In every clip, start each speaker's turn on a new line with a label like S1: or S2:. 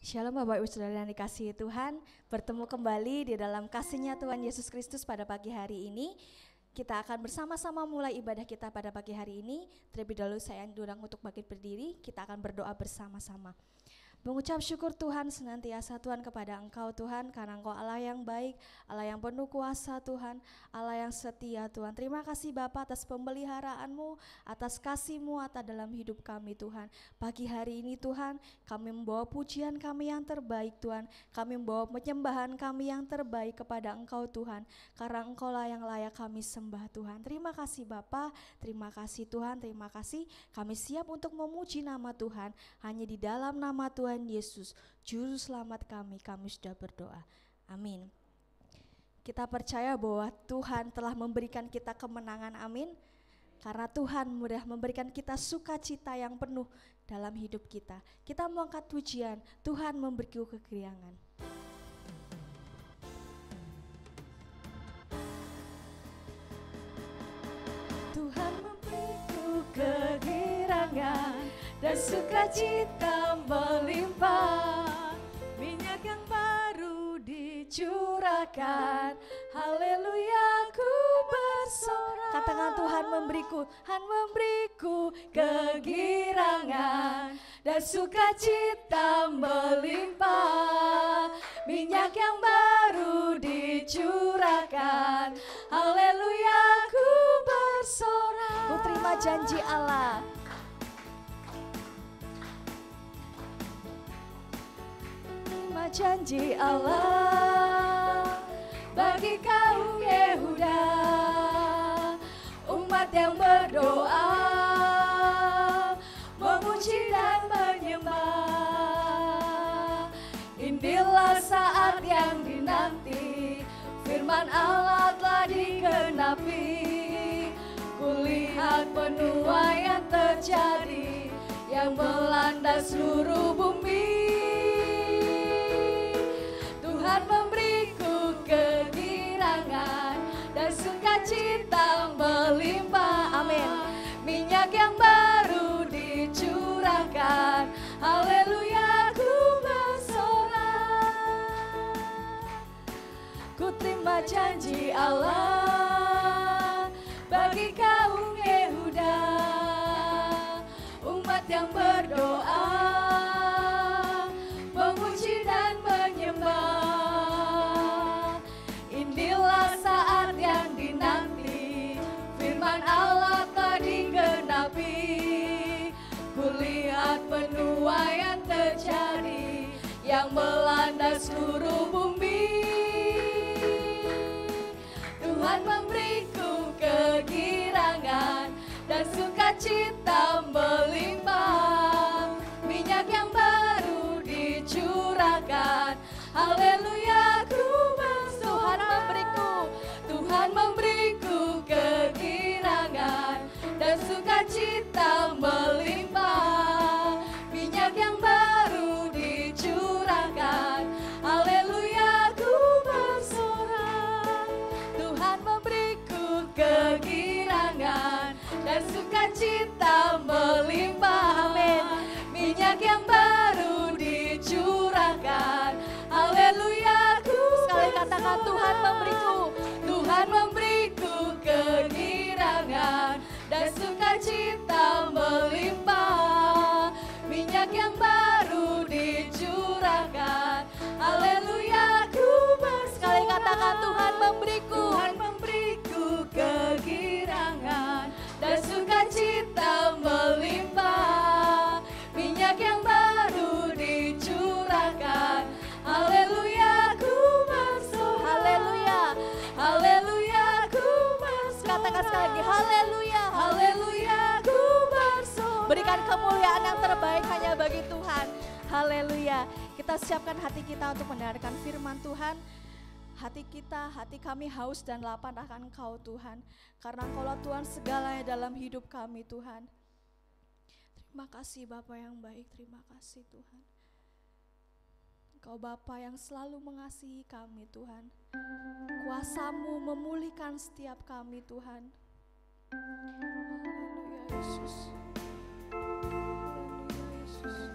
S1: Shalom Bapak Ibu Saudara yang dikasihi Tuhan, bertemu kembali di dalam kasih-Nya Tuhan Yesus Kristus pada pagi hari ini. Kita akan bersama-sama mulai ibadah kita pada pagi hari ini. Terlebih dahulu saya diundang untuk bangkit berdiri, kita akan berdoa bersama-sama. Mengucap syukur Tuhan senantiasa Tuhan kepada Engkau Tuhan, karena Engkau Allah yang baik, Allah yang penuh kuasa Tuhan, Allah yang setia Tuhan. Terima kasih Bapa atas pemeliharaan-Mu, atas kasih-Mu atas dalam hidup kami Tuhan. Pagi hari ini Tuhan, kami membawa pujian kami yang terbaik Tuhan, kami membawa penyembahan kami yang terbaik kepada Engkau Tuhan, karena Engkau lah yang layak kami sembah Tuhan. Terima kasih Bapa, terima kasih Tuhan, terima kasih. Kami siap untuk memuji nama Tuhan, hanya di dalam nama Tuhan Yesus, Juru Selamat kami sudah berdoa. Amin. Kita percaya bahwa Tuhan telah memberikan kita kemenangan, amin. Karena Tuhan sudah memberikan kita sukacita yang penuh dalam hidup kita. Kita mengangkat pujian, Tuhan memberiku kekeriangan. Tuhan memberiku kegirangan dan sukacita melimpah, minyak yang baru dicurahkan, haleluya ku bersorak. Katakan Tuhan memberiku kegirangan dan sukacita melimpah, minyak yang baru dicurahkan, haleluya ku bersorak. Ku terima janji Allah. Janji Allah bagi kaum Yehuda, umat yang berdoa, memuji dan menyembah. Inilah saat yang dinanti, firman Allah telah digenapi. Kulihat penuaian terjadi yang melanda seluruh bumi. Tuhan memberiku kegirangan dan sukacita melimpah, amin. Minyak yang baru dicurahkan, haleluya ku bersorak. Ku terima janji Allah bagi kaum Yehuda, umat yang berdoa, memuji dan menyembah. Inilah saat yang dinanti, firman Allah telah digenapi. Kulihat penuaian terjadi yang melanda seluruh bumi. Tuhan memberiku kegirangan dan sukacita melimpah, minyak yang baru dicurahkan, haleluya ku bersorak. Tuhan memberiku kegirangan dan sukacita melimpah, minyak yang baru dicurahkan, haleluya ku bersorak. Tuhan memberiku kegirangan dan sukacita melimpah, amin. Minyak yang baru dicurahkan, haleluya ku sekali katakan Tuhan memberiku kegirangan dan sukacita melimpah, minyak yang baru dicurahkan, haleluya ku bersorak. Sekali katakan Tuhan memberiku kegirangan dan sukacita melimpah, minyak yang baru dicurahkan, haleluya ku bersorak. Haleluya ku bersorak. Katakan sekali lagi, haleluya ku bersorak. Berikan kemuliaan yang terbaik hanya bagi Tuhan. Haleluya. Kita siapkan hati kita untuk mendengarkan firman Tuhan. Hati kami haus dan lapar akan Engkau Tuhan, karena Engkaulah Tuhan segalanya dalam hidup kami Tuhan. Terima kasih Bapa yang baik, terima kasih Tuhan. Engkau Bapa yang selalu mengasihi kami Tuhan. Kuasa-Mu memulihkan setiap kami Tuhan. Haleluya Yesus. Haleluya Yesus.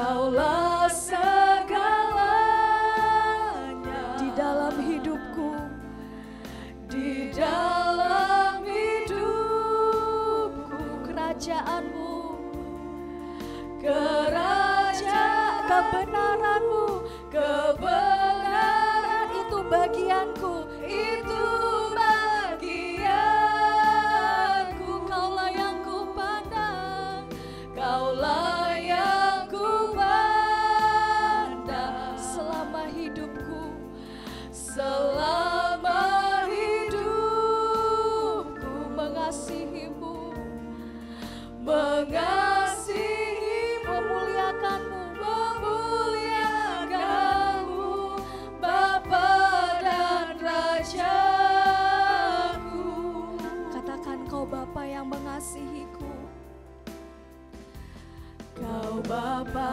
S2: Kaulah segalanya
S1: di dalam hidupku,
S2: di dalam hidupku.
S1: kerajaanmu,
S2: Kerajaan
S1: kebenaranmu,
S2: kebenaran
S1: itu bagianku.
S2: itu bagianku.
S1: Kaulah yang kupandang,
S2: Kaulah yang kupandang
S1: selama hidupku,
S2: selama hidupku.
S1: mengasihimu,
S2: Mengasihimu,
S1: memuliakanmu,
S2: memuliakanmu, Bapa dan Rajaku.
S1: katakan kau Bapa yang mengasihiku.
S2: Kau Bapa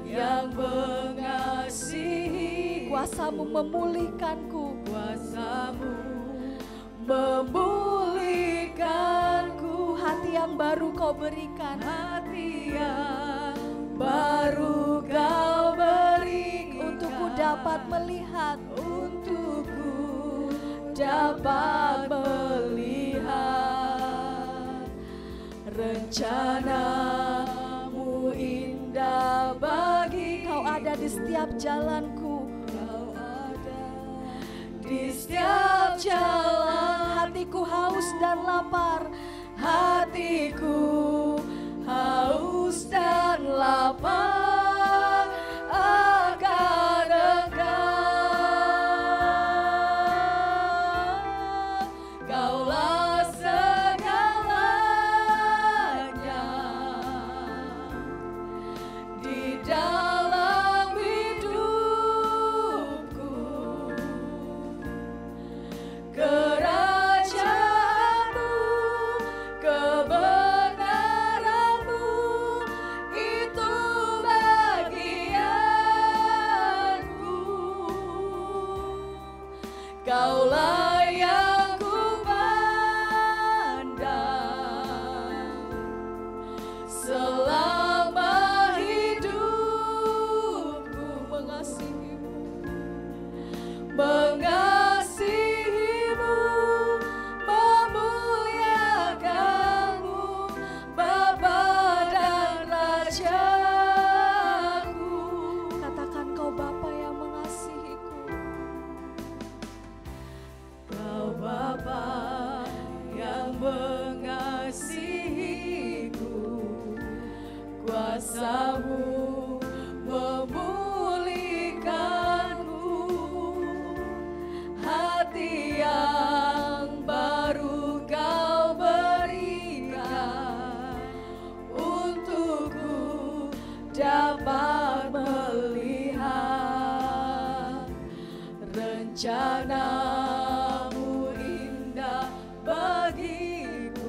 S2: yang mengasihi,
S1: Kuasamu memulihkanku,
S2: kuasamu memulihkanku.
S1: hati yang baru kau berikan,
S2: Hati yang baru kau berikan,
S1: untukku dapat melihat,
S2: untukku dapat melihat. Rencanamu indah bagi,
S1: kau ada di setiap jalanku.
S2: Kau ada di setiap jalan.
S1: Hatiku haus dan lapar,
S2: Hatiku haus dan lapar akan Engkau. Kaulah segalanya di dalam hidupku. Kerajaanmu, kebenaranmu itu bagianku. Kaulah yang kupandang selama hidupku. Mengasihimu, memuliakanmu, Bapa dan Rajaku.
S1: katakan kau Bapa yang mengasihiku.
S2: Kau Bapa yang mengasihiku, kuasamu memulihkanku. Hati yang baru kau berikan, untukku dapat melihat. Rencanamu indah bagiku,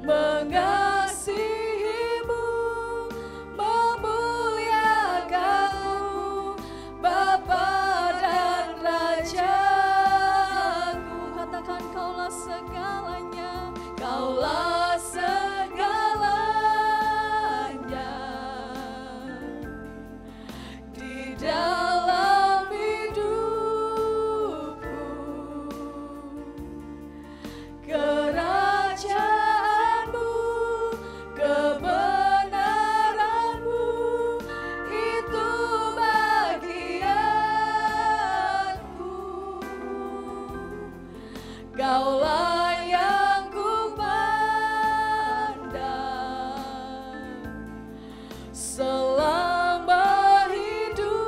S2: mengasihimu, memuliakanmu, Bapa dan Rajaku.
S1: Katakan kaulah segalanya,
S2: Kaulah segalanya di dalam hidupku. Kerajaanmu, kebenaranmu, itu bagianku. Kaulah yang kupandang selama hidupku,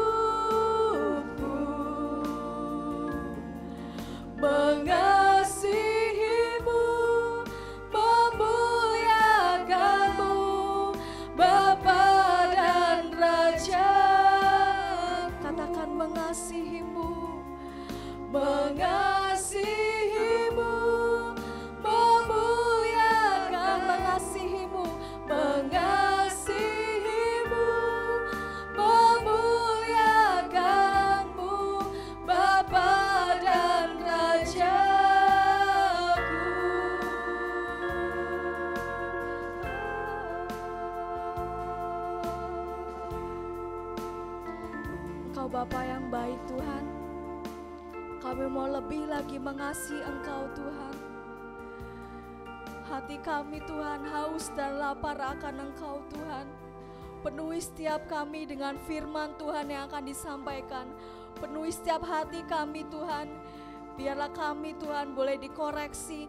S2: mengasihimu, memuliakanmu, Bapa dan Raja.
S1: katakan mengasihimu,
S2: Mengasihimu, memuliakan,
S1: mengasihimu,
S2: mengasihimu, memuliakanmu, Bapa dan Rajaku.
S1: Engkau Bapa yang baik Tuhan. Kami mau lebih lagi mengasihi Engkau Tuhan. Hati kami Tuhan haus dan lapar akan Engkau Tuhan. Penuhi setiap kami dengan firman Tuhan yang akan disampaikan. Penuhi setiap hati kami Tuhan. Biarlah kami Tuhan boleh dikoreksi,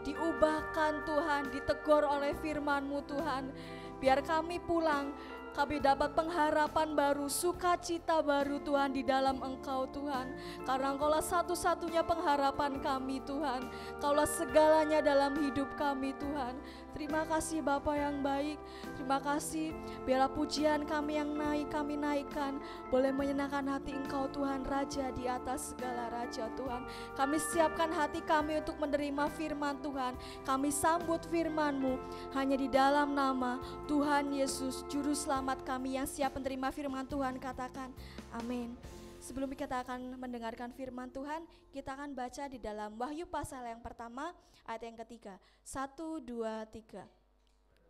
S1: diubahkan Tuhan, ditegur oleh firman-Mu Tuhan. Biar kami pulang, kami dapat pengharapan baru, sukacita baru Tuhan di dalam Engkau Tuhan. Karena Engkaulah satu-satunya pengharapan kami Tuhan. Kaulah segalanya dalam hidup kami Tuhan. Terima kasih Bapa yang baik. Terima kasih biarlah pujian kami yang kami naikkan boleh menyenangkan hati Engkau Tuhan, Raja di atas segala raja Tuhan. Kami siapkan hati kami untuk menerima firman Tuhan. Kami sambut firman-Mu hanya di dalam nama Tuhan Yesus Juru Selamat kami yang siap menerima firman Tuhan. Katakan amin. Sebelum kita akan mendengarkan firman Tuhan, kita akan baca di dalam Wahyu pasal yang pertama ayat yang ketiga. 1, 2, 3.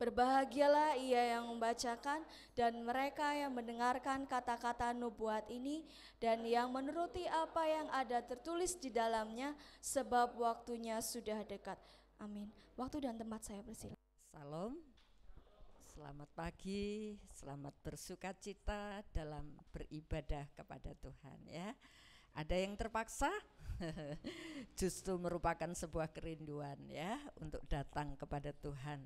S1: Berbahagialah ia yang membacakan dan mereka yang mendengarkan kata-kata nubuat ini dan yang menuruti apa yang ada tertulis di dalamnya, sebab waktunya sudah dekat. Amin. Waktu dan tempat saya persilakan.
S3: Salam, selamat pagi, selamat bersukacita dalam beribadah kepada Tuhan ya. Ada yang terpaksa? Justru merupakan sebuah kerinduan ya untuk datang kepada Tuhan.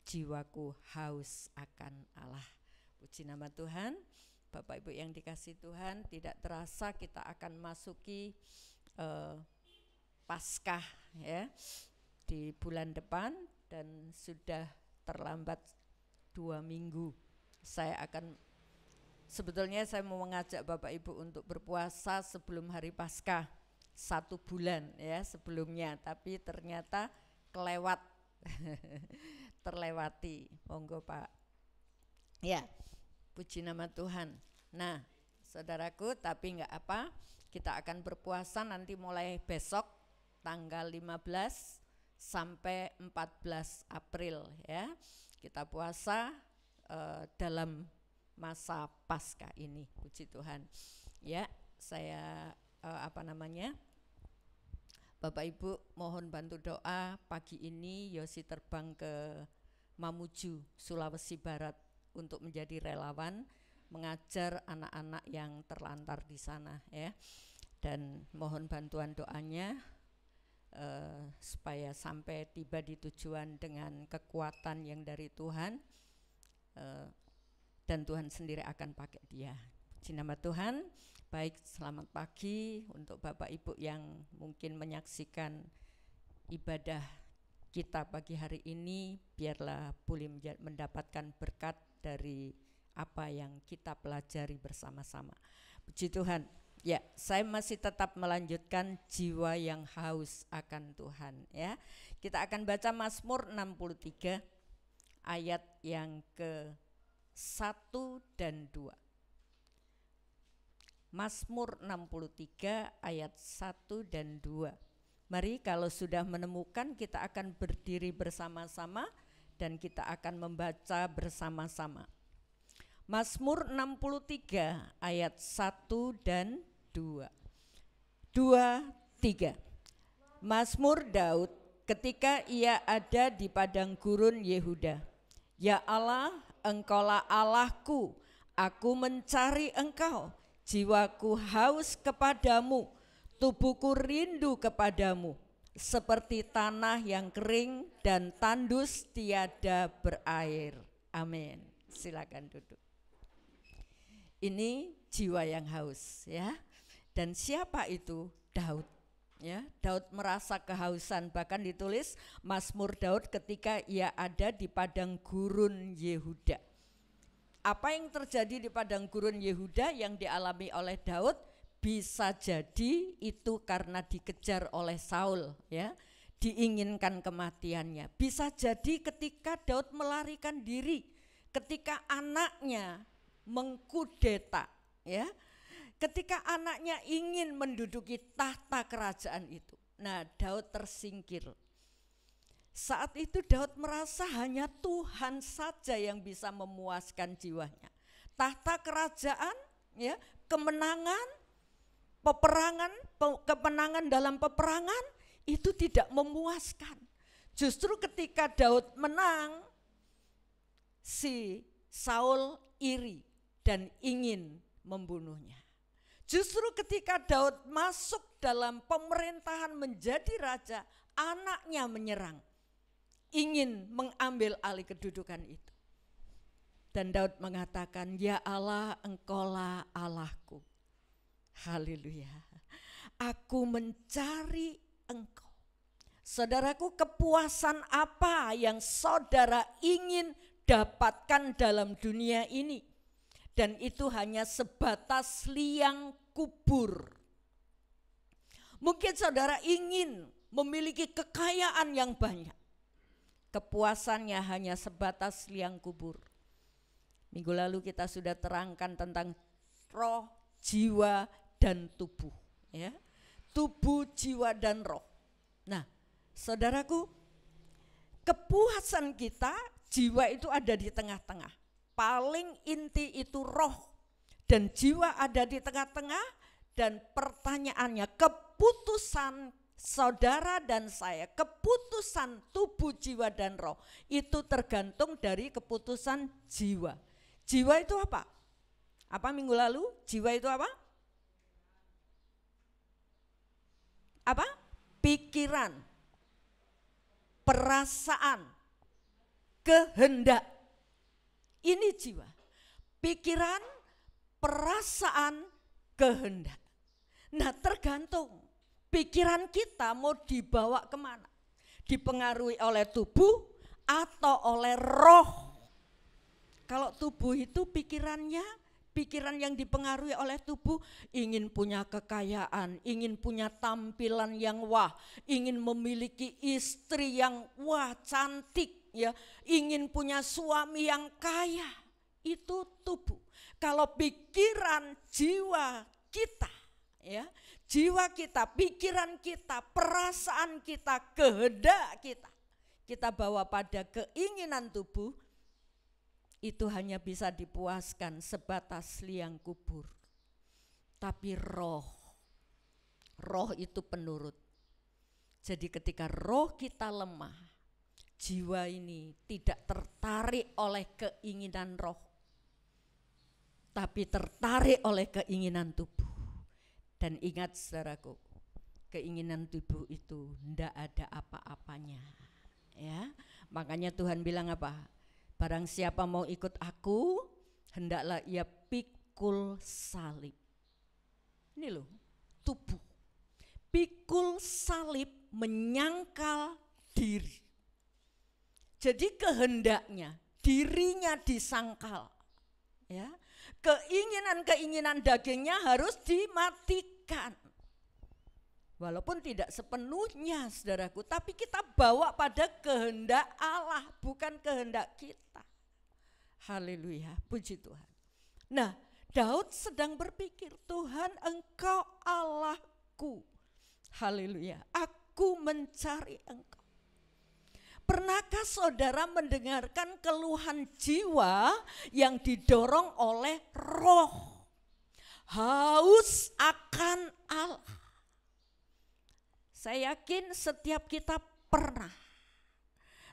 S3: Jiwaku haus akan Allah. Puji nama Tuhan. Bapak Ibu yang dikasih Tuhan, tidak terasa kita akan masuki Paskah ya di bulan depan dan sudah terlambat 2 minggu. Sebetulnya saya mau mengajak Bapak Ibu untuk berpuasa sebelum hari Paskah 1 bulan ya sebelumnya, tapi ternyata kelewat. Terlewati. Monggo Pak. Ya, puji nama Tuhan. Nah, saudaraku, tapi enggak apa, kita akan berpuasa nanti mulai besok tanggal 15 sampai 14 April ya. Kita puasa dalam masa Paskah ini, puji Tuhan. Ya, saya Bapak Ibu mohon bantu doa pagi ini Yosi terbang ke Mamuju, Sulawesi Barat untuk menjadi relawan mengajar anak-anak yang terlantar di sana ya. Dan mohon bantuan doanya supaya sampai tiba di tujuan dengan kekuatan yang dari Tuhan, dan Tuhan sendiri akan pakai dia. Puji nama Tuhan. Baik, selamat pagi untuk Bapak Ibu yang mungkin menyaksikan ibadah kita pagi hari ini. Biarlah boleh mendapatkan berkat dari apa yang kita pelajari bersama-sama. Puji Tuhan. Ya, saya masih tetap melanjutkan jiwa yang haus akan Tuhan ya. Kita akan baca Mazmur 63 ayat yang ke-1 dan 2. Mazmur 63 ayat 1 dan 2. Mari kalau sudah menemukan kita akan berdiri bersama-sama dan kita akan membaca bersama-sama. Mazmur 63 ayat 1 dan 2. 2, 3. Mazmur Daud ketika ia ada di padang gurun Yehuda. Ya Allah, Engkaulah Allahku, aku mencari Engkau, jiwaku haus kepadamu, tubuhku rindu kepadamu, seperti tanah yang kering dan tandus tiada berair. Amin. Silakan duduk. Ini jiwa yang haus ya. Dan siapa itu? Daud. Ya, Daud merasa kehausan, bahkan ditulis Mazmur Daud ketika ia ada di padang gurun Yehuda. Apa yang terjadi di padang gurun Yehuda yang dialami oleh Daud? Bisa jadi itu karena dikejar oleh Saul, ya, diinginkan kematiannya. Bisa jadi ketika Daud melarikan diri, ketika anaknya mengkudeta, ya. Ketika anaknya ingin menduduki tahta kerajaan itu, nah Daud tersingkir. Saat itu Daud merasa hanya Tuhan saja yang bisa memuaskan jiwanya. Tahta kerajaan, ya, kemenangan, kemenangan dalam peperangan itu tidak memuaskan. Justru ketika Daud menang, si Saul iri dan ingin membunuhnya. Justru ketika Daud masuk dalam pemerintahan menjadi raja, anaknya menyerang, ingin mengambil alih kedudukan itu. Dan Daud mengatakan, ya Allah, Engkaulah Allahku. Haleluya. Aku mencari Engkau. Saudaraku, kepuasan apa yang saudara ingin dapatkan dalam dunia ini? Dan itu hanya sebatas liang kubur. Mungkin saudara ingin memiliki kekayaan yang banyak. Kepuasannya hanya sebatas liang kubur. Minggu lalu kita sudah terangkan tentang roh, jiwa, dan tubuh. Ya. Tubuh, jiwa, dan roh. Nah, saudaraku, kepuasan kita, jiwa itu ada di tengah-tengah. Paling inti itu roh dan jiwa ada di tengah-tengah, dan pertanyaannya keputusan saudara dan saya, keputusan tubuh, jiwa, dan roh itu tergantung dari keputusan jiwa. Jiwa itu apa? Apa minggu lalu? Jiwa itu apa? Apa? Pikiran, perasaan, kehendak. Ini jiwa, pikiran, perasaan, kehendak. Nah, tergantung pikiran kita mau dibawa kemana. Dipengaruhi oleh tubuh atau oleh roh. Kalau tubuh itu pikirannya, pikiran yang dipengaruhi oleh tubuh, ingin punya kekayaan, ingin punya tampilan yang wah, ingin memiliki istri yang wah cantik, ya, ingin punya suami yang kaya, itu tubuh. Kalau pikiran, jiwa kita, ya, jiwa kita, pikiran kita, perasaan kita, kehendak kita bawa pada keinginan tubuh, itu hanya bisa dipuaskan sebatas liang kubur. Tapi roh itu penurut. Jadi ketika roh kita lemah, jiwa ini tidak tertarik oleh keinginan roh, tapi tertarik oleh keinginan tubuh. Dan ingat saudaraku, keinginan tubuh itu tidak ada apa-apanya. Ya, makanya Tuhan bilang apa? Barang siapa mau ikut aku, hendaklah ia pikul salib. Ini loh, tubuh. Pikul salib menyangkal diri. Jadi kehendaknya, dirinya disangkal, ya. Keinginan-keinginan dagingnya harus dimatikan. Walaupun tidak sepenuhnya saudaraku, tapi kita bawa pada kehendak Allah, bukan kehendak kita. Haleluya, puji Tuhan. Nah, Daud sedang berpikir, Tuhan Engkau Allahku. Haleluya, aku mencari Engkau. Pernahkah saudara mendengarkan keluhan jiwa yang didorong oleh roh? Haus akan Allah. Saya yakin setiap kita pernah.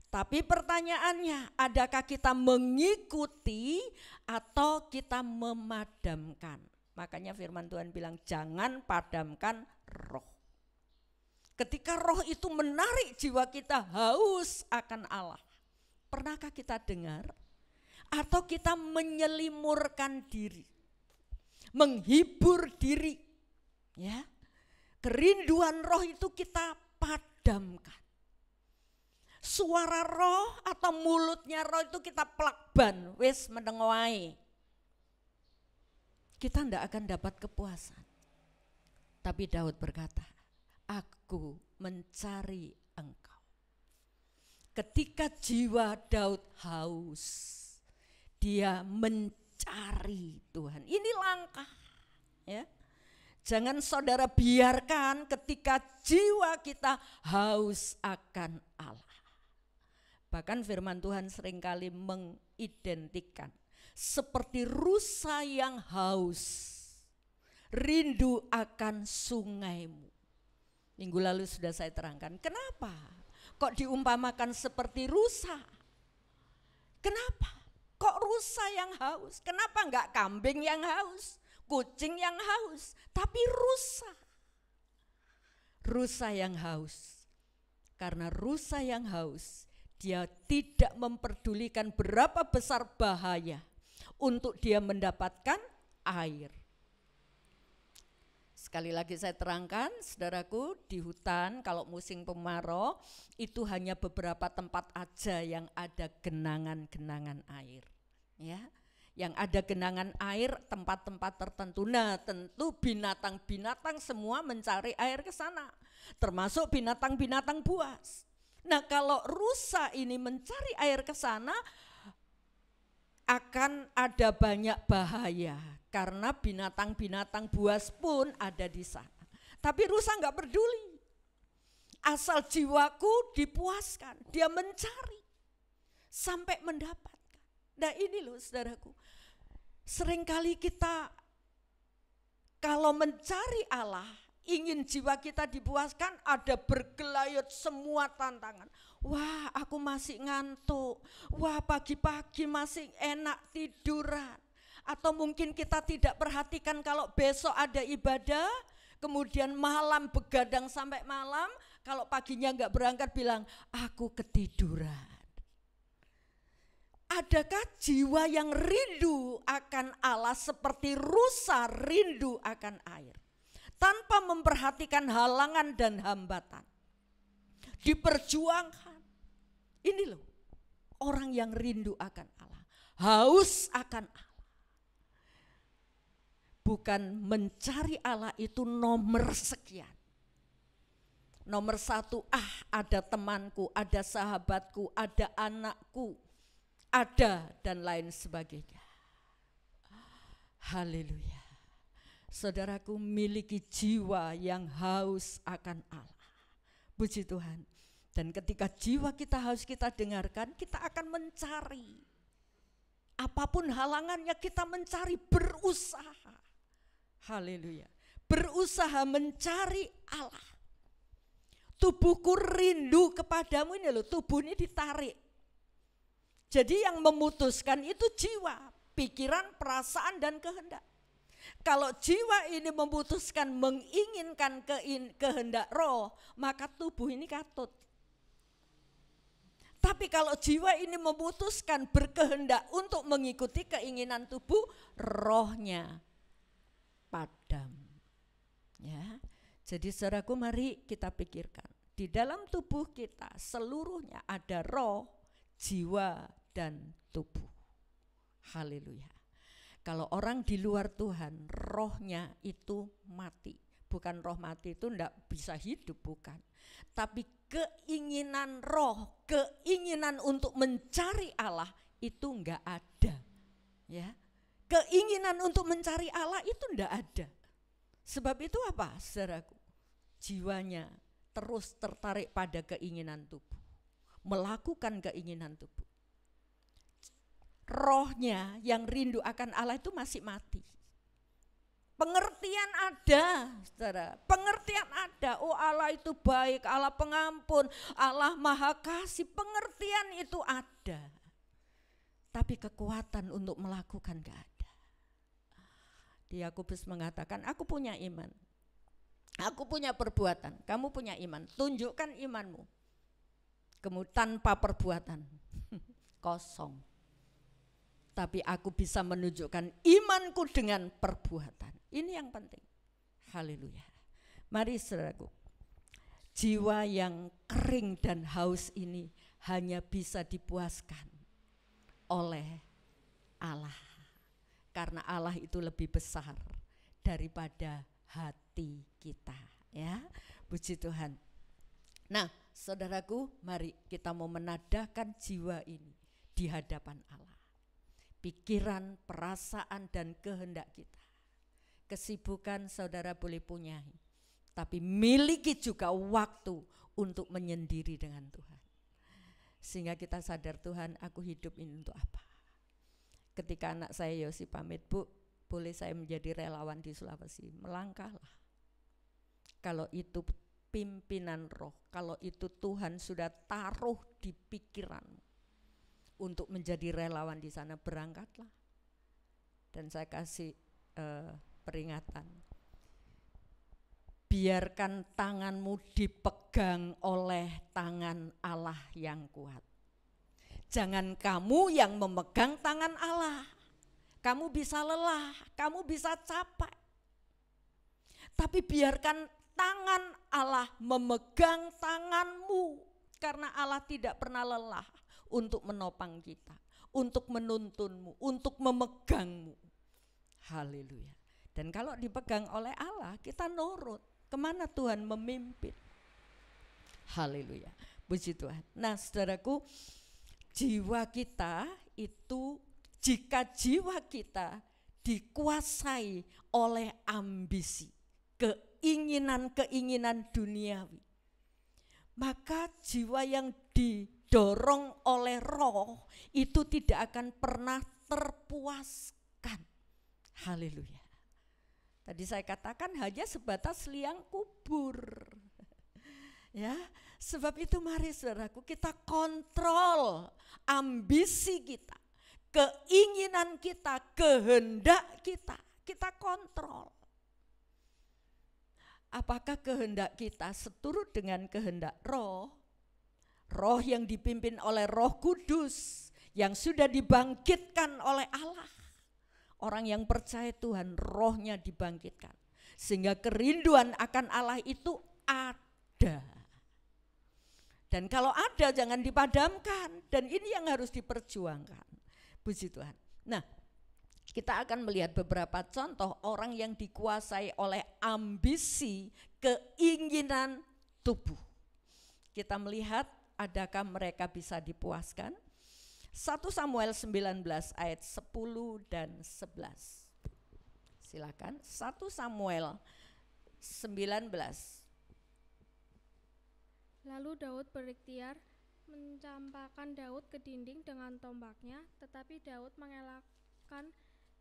S3: Tapi pertanyaannya, adakah kita mengikuti atau kita memadamkan? Makanya firman Tuhan bilang, jangan padamkan roh. Ketika roh itu menarik jiwa kita haus akan Allah. Pernahkah kita dengar? Atau kita menyelimurkan diri, menghibur diri, ya? Kerinduan roh itu kita padamkan. Suara roh atau mulutnya roh itu kita plakban, wis mendengoai. Kita tidak akan dapat kepuasan. Tapi Daud berkata, aku mencari Engkau. Ketika jiwa Daud haus, dia mencari Tuhan. Ini langkah, ya. Jangan saudara biarkan ketika jiwa kita haus akan Allah. Bahkan firman Tuhan seringkali mengidentikan seperti rusa yang haus, rindu akan sungaimu. Minggu lalu sudah saya terangkan, kenapa kok diumpamakan seperti rusa? Kenapa? Kok rusa yang haus? Kenapa enggak kambing yang haus? Kucing yang haus, tapi rusa. Rusa yang haus. Karena rusa yang haus, dia tidak memperdulikan berapa besar bahaya untuk dia mendapatkan air. Sekali lagi saya terangkan, saudaraku, di hutan kalau musim kemarau itu hanya beberapa tempat aja yang ada genangan-genangan air, ya. Yang ada genangan air, tempat-tempat tertentu. Nah, tentu binatang-binatang semua mencari air ke sana, termasuk binatang-binatang buas. Nah, kalau rusa ini mencari air ke sana, akan ada banyak bahaya karena binatang-binatang buas pun ada di sana. Tapi rusa enggak peduli. Asal jiwaku dipuaskan, dia mencari sampai mendapatkan. Nah, ini loh saudaraku, seringkali kita kalau mencari Allah, ingin jiwa kita dipuaskan, ada bergelayut semua tantangan. Wah, aku masih ngantuk. Wah, pagi-pagi masih enak tiduran. Atau mungkin kita tidak perhatikan kalau besok ada ibadah, kemudian malam begadang sampai malam, kalau paginya enggak berangkat bilang, aku ketiduran. Adakah jiwa yang rindu akan Allah seperti rusa rindu akan air, tanpa memperhatikan halangan dan hambatan? Diperjuangkan. Ini loh, orang yang rindu akan Allah, haus akan Allah. Bukan mencari Allah itu nomor sekian. Nomor satu, ada temanku, ada sahabatku, ada anakku, ada dan lain sebagainya. Haleluya. Saudaraku, miliki jiwa yang haus akan Allah. Puji Tuhan. Dan ketika jiwa kita haus, kita dengarkan, kita akan mencari. Apapun halangannya kita mencari, berusaha. Haleluya. Berusaha mencari Allah. Tubuhku rindu kepadamu, ini loh, tubuh ini ditarik. Jadi yang memutuskan itu jiwa, pikiran, perasaan, dan kehendak. Kalau jiwa ini memutuskan menginginkan kehendak roh, maka tubuh ini katut. Tapi kalau jiwa ini memutuskan berkehendak untuk mengikuti keinginan tubuh, rohnya padam. Ya, jadi saudaraku, mari kita pikirkan. Di dalam tubuh kita seluruhnya ada roh, jiwa, dan tubuh. Haleluya. Kalau orang di luar Tuhan, rohnya itu mati. Bukan roh mati itu ndak bisa hidup, bukan. Tapi keinginan roh, keinginan untuk mencari Allah itu enggak ada. Ya. Keinginan untuk mencari Allah itu ndak ada. Sebab itu apa, saudaraku? Jiwanya terus tertarik pada keinginan tubuh, melakukan keinginan tubuh. Rohnya yang rindu akan Allah itu masih mati. Pengertian ada, saudara. Pengertian ada. Oh, Allah itu baik, Allah pengampun, Allah maha kasih. Pengertian itu ada. Tapi kekuatan untuk melakukan gak ada. Di Yakobus mengatakan, aku punya iman, aku punya perbuatan, kamu punya iman. Tunjukkan imanmu. Kemudian tanpa perbuatan, kosong. Tapi aku bisa menunjukkan imanku dengan perbuatan. Ini yang penting. Haleluya. Mari saudaraku, jiwa yang kering dan haus ini hanya bisa dipuaskan oleh Allah. Karena Allah itu lebih besar daripada hati kita, ya. Puji Tuhan. Nah, saudaraku, mari kita mau menadahkan jiwa ini di hadapan Allah. Pikiran, perasaan, dan kehendak kita. Kesibukan saudara boleh punyai, tapi miliki juga waktu untuk menyendiri dengan Tuhan. Sehingga kita sadar, Tuhan, aku hidup ini untuk apa? Ketika anak saya Yosi pamit, Bu, boleh saya menjadi relawan di Sulawesi? Melangkahlah. Kalau itu pimpinan roh, kalau itu Tuhan sudah taruh di pikiranmu untuk menjadi relawan di sana, berangkatlah. Dan saya kasih peringatan. Biarkan tanganmu dipegang oleh tangan Allah yang kuat. Jangan kamu yang memegang tangan Allah. Kamu bisa lelah, kamu bisa capek. Tapi biarkan tangan Allah memegang tanganmu. Karena Allah tidak pernah lelah untuk menopang kita, untuk menuntunmu, untuk memegangmu. Haleluya. Dan kalau dipegang oleh Allah, kita nurut kemana Tuhan memimpin. Haleluya. Puji Tuhan. Nah, saudaraku, jiwa kita itu, jika jiwa kita dikuasai oleh ambisi, keinginan-keinginan duniawi, maka jiwa yang didorong oleh roh itu tidak akan pernah terpuaskan. Haleluya. Tadi saya katakan hanya sebatas liang kubur. Ya, sebab itu mari saudaraku, kita kontrol ambisi kita, keinginan kita, kehendak kita, kita kontrol. Apakah kehendak kita seturut dengan kehendak roh? Roh yang dipimpin oleh Roh Kudus yang sudah dibangkitkan oleh Allah. Orang yang percaya Tuhan, rohnya dibangkitkan. Sehingga kerinduan akan Allah itu ada. Dan kalau ada jangan dipadamkan. Dan ini yang harus diperjuangkan. Puji Tuhan. Nah, kita akan melihat beberapa contoh orang yang dikuasai oleh ambisi, keinginan tubuh. Kita melihat adakah mereka bisa dipuaskan. 1 Samuel 19 ayat 10 dan 11. Silakan. 1 Samuel 19.
S4: Lalu Daud berikhtiar mencampakkan Daud ke dinding dengan tombaknya, tetapi Daud mengelakkan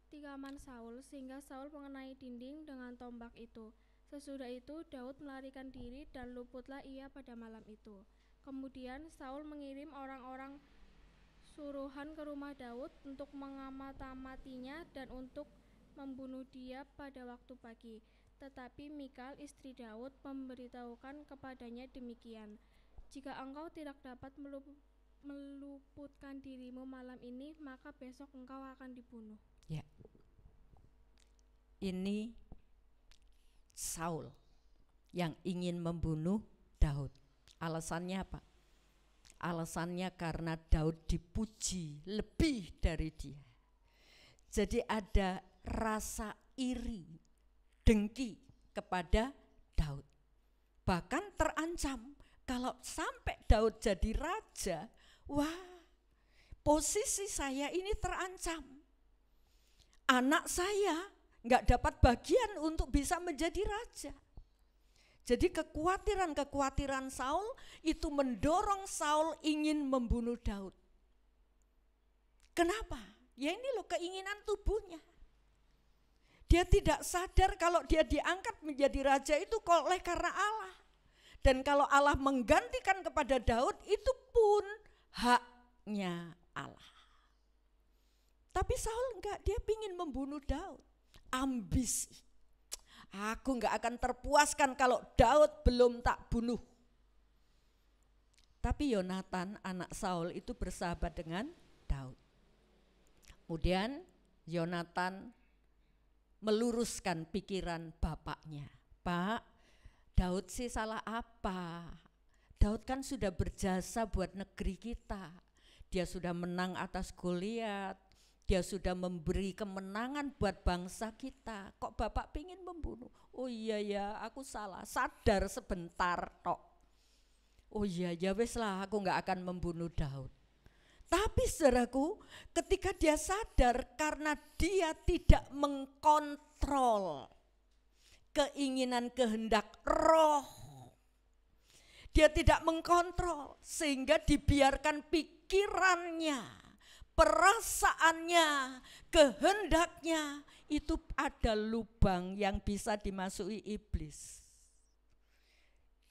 S4: tikaman Saul sehingga Saul mengenai dinding dengan tombak itu. Sesudah itu Daud melarikan diri dan luputlah ia pada malam itu. Kemudian Saul mengirim orang-orang suruhan ke rumah Daud untuk mengamat-amatinya dan untuk membunuh dia pada waktu pagi. Tetapi Mikal istri Daud memberitahukan kepadanya demikian, jika engkau tidak dapat meluputkan dirimu malam ini, maka besok engkau akan dibunuh.
S3: Ya. Ini Saul yang ingin membunuh Daud. Alasannya apa? Alasannya karena Daud dipuji lebih dari dia. Jadi ada rasa iri, dengki kepada Daud. Bahkan terancam kalau sampai Daud jadi raja, wah, posisi saya ini terancam. Anak saya nggak dapat bagian untuk bisa menjadi raja. Jadi kekhawatiran Saul itu mendorong Saul ingin membunuh Daud. Kenapa? Ya ini loh keinginan tubuhnya. Dia tidak sadar kalau dia diangkat menjadi raja itu oleh karena Allah. Dan kalau Allah menggantikan kepada Daud itu pun haknya Allah. Tapi Saul enggak, dia ingin membunuh Daud. Ambisi. Aku enggak akan terpuaskan kalau Daud belum tak bunuh. Tapi Yonatan anak Saul itu bersahabat dengan Daud. Kemudian Yonatan meluruskan pikiran bapaknya. Pak, Daud sih salah apa? Daud kan sudah berjasa buat negeri kita. Dia sudah menang atas Goliat. Dia sudah memberi kemenangan buat bangsa kita. Kok bapak pingin membunuh? Oh iya ya, aku salah. Sadar sebentar tok. Oh iya ya wes lah, aku gak akan membunuh Daud. Tapi saudaraku, ketika dia sadar karena dia tidak mengkontrol keinginan kehendak roh, dia tidak mengkontrol sehingga dibiarkan pikirannya, perasaannya, kehendaknya itu ada lubang yang bisa dimasuki iblis.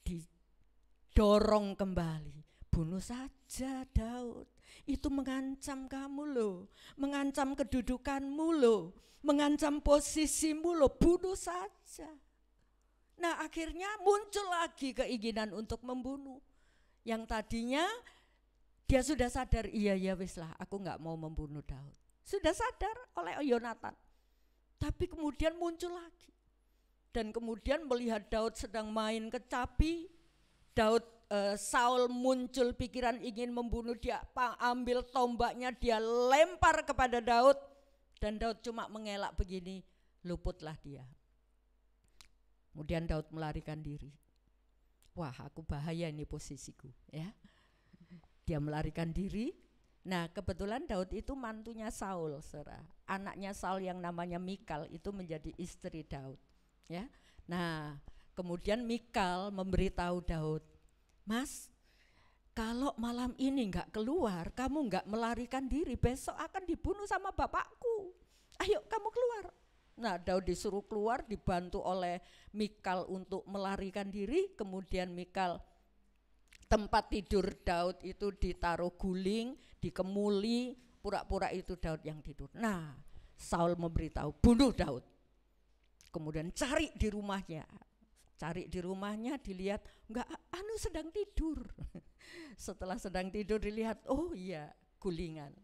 S3: Didorong kembali, bunuh saja Daud. Itu mengancam kamu loh, mengancam kedudukanmu loh, mengancam posisimu loh, bunuh saja. Nah akhirnya muncul lagi keinginan untuk membunuh. Yang tadinya dia sudah sadar, iya ya wis lah, aku gak mau membunuh Daud. Sudah sadar oleh Yonatan. Tapi kemudian muncul lagi. Dan kemudian melihat Daud sedang main kecapi, Saul muncul pikiran ingin membunuh, dia ambil tombaknya, dia lempar kepada Daud. Dan Daud cuma mengelak begini, luputlah dia. Kemudian Daud melarikan diri. Wah, aku bahaya ini posisiku, ya. Dia melarikan diri. Nah, kebetulan Daud itu mantunya Saul, saudara. Anaknya Saul yang namanya Mikal itu menjadi istri Daud, ya. Nah, kemudian Mikal memberitahu Daud, Mas, kalau malam ini enggak keluar, kamu enggak melarikan diri, besok akan dibunuh sama bapakku. Ayo kamu keluar. Nah, Daud disuruh keluar, dibantu oleh Mikal untuk melarikan diri. Kemudian Mikal, tempat tidur Daud itu ditaruh guling, dikemuli, pura-pura itu Daud yang tidur. Nah, Saul memberitahu, bunuh Daud. Kemudian cari di rumahnya. Cari di rumahnya, dilihat enggak, sedang tidur. Setelah sedang tidur dilihat, oh iya, gulingan,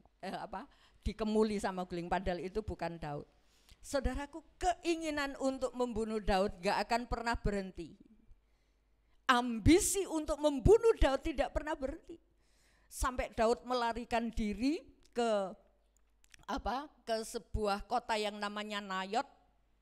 S3: dikemuli sama guling, padahal itu bukan Daud. Saudaraku, keinginan untuk membunuh Daud gak akan pernah berhenti. Ambisi untuk membunuh Daud tidak pernah berhenti. Sampai Daud melarikan diri ke sebuah kota yang namanya Nayot.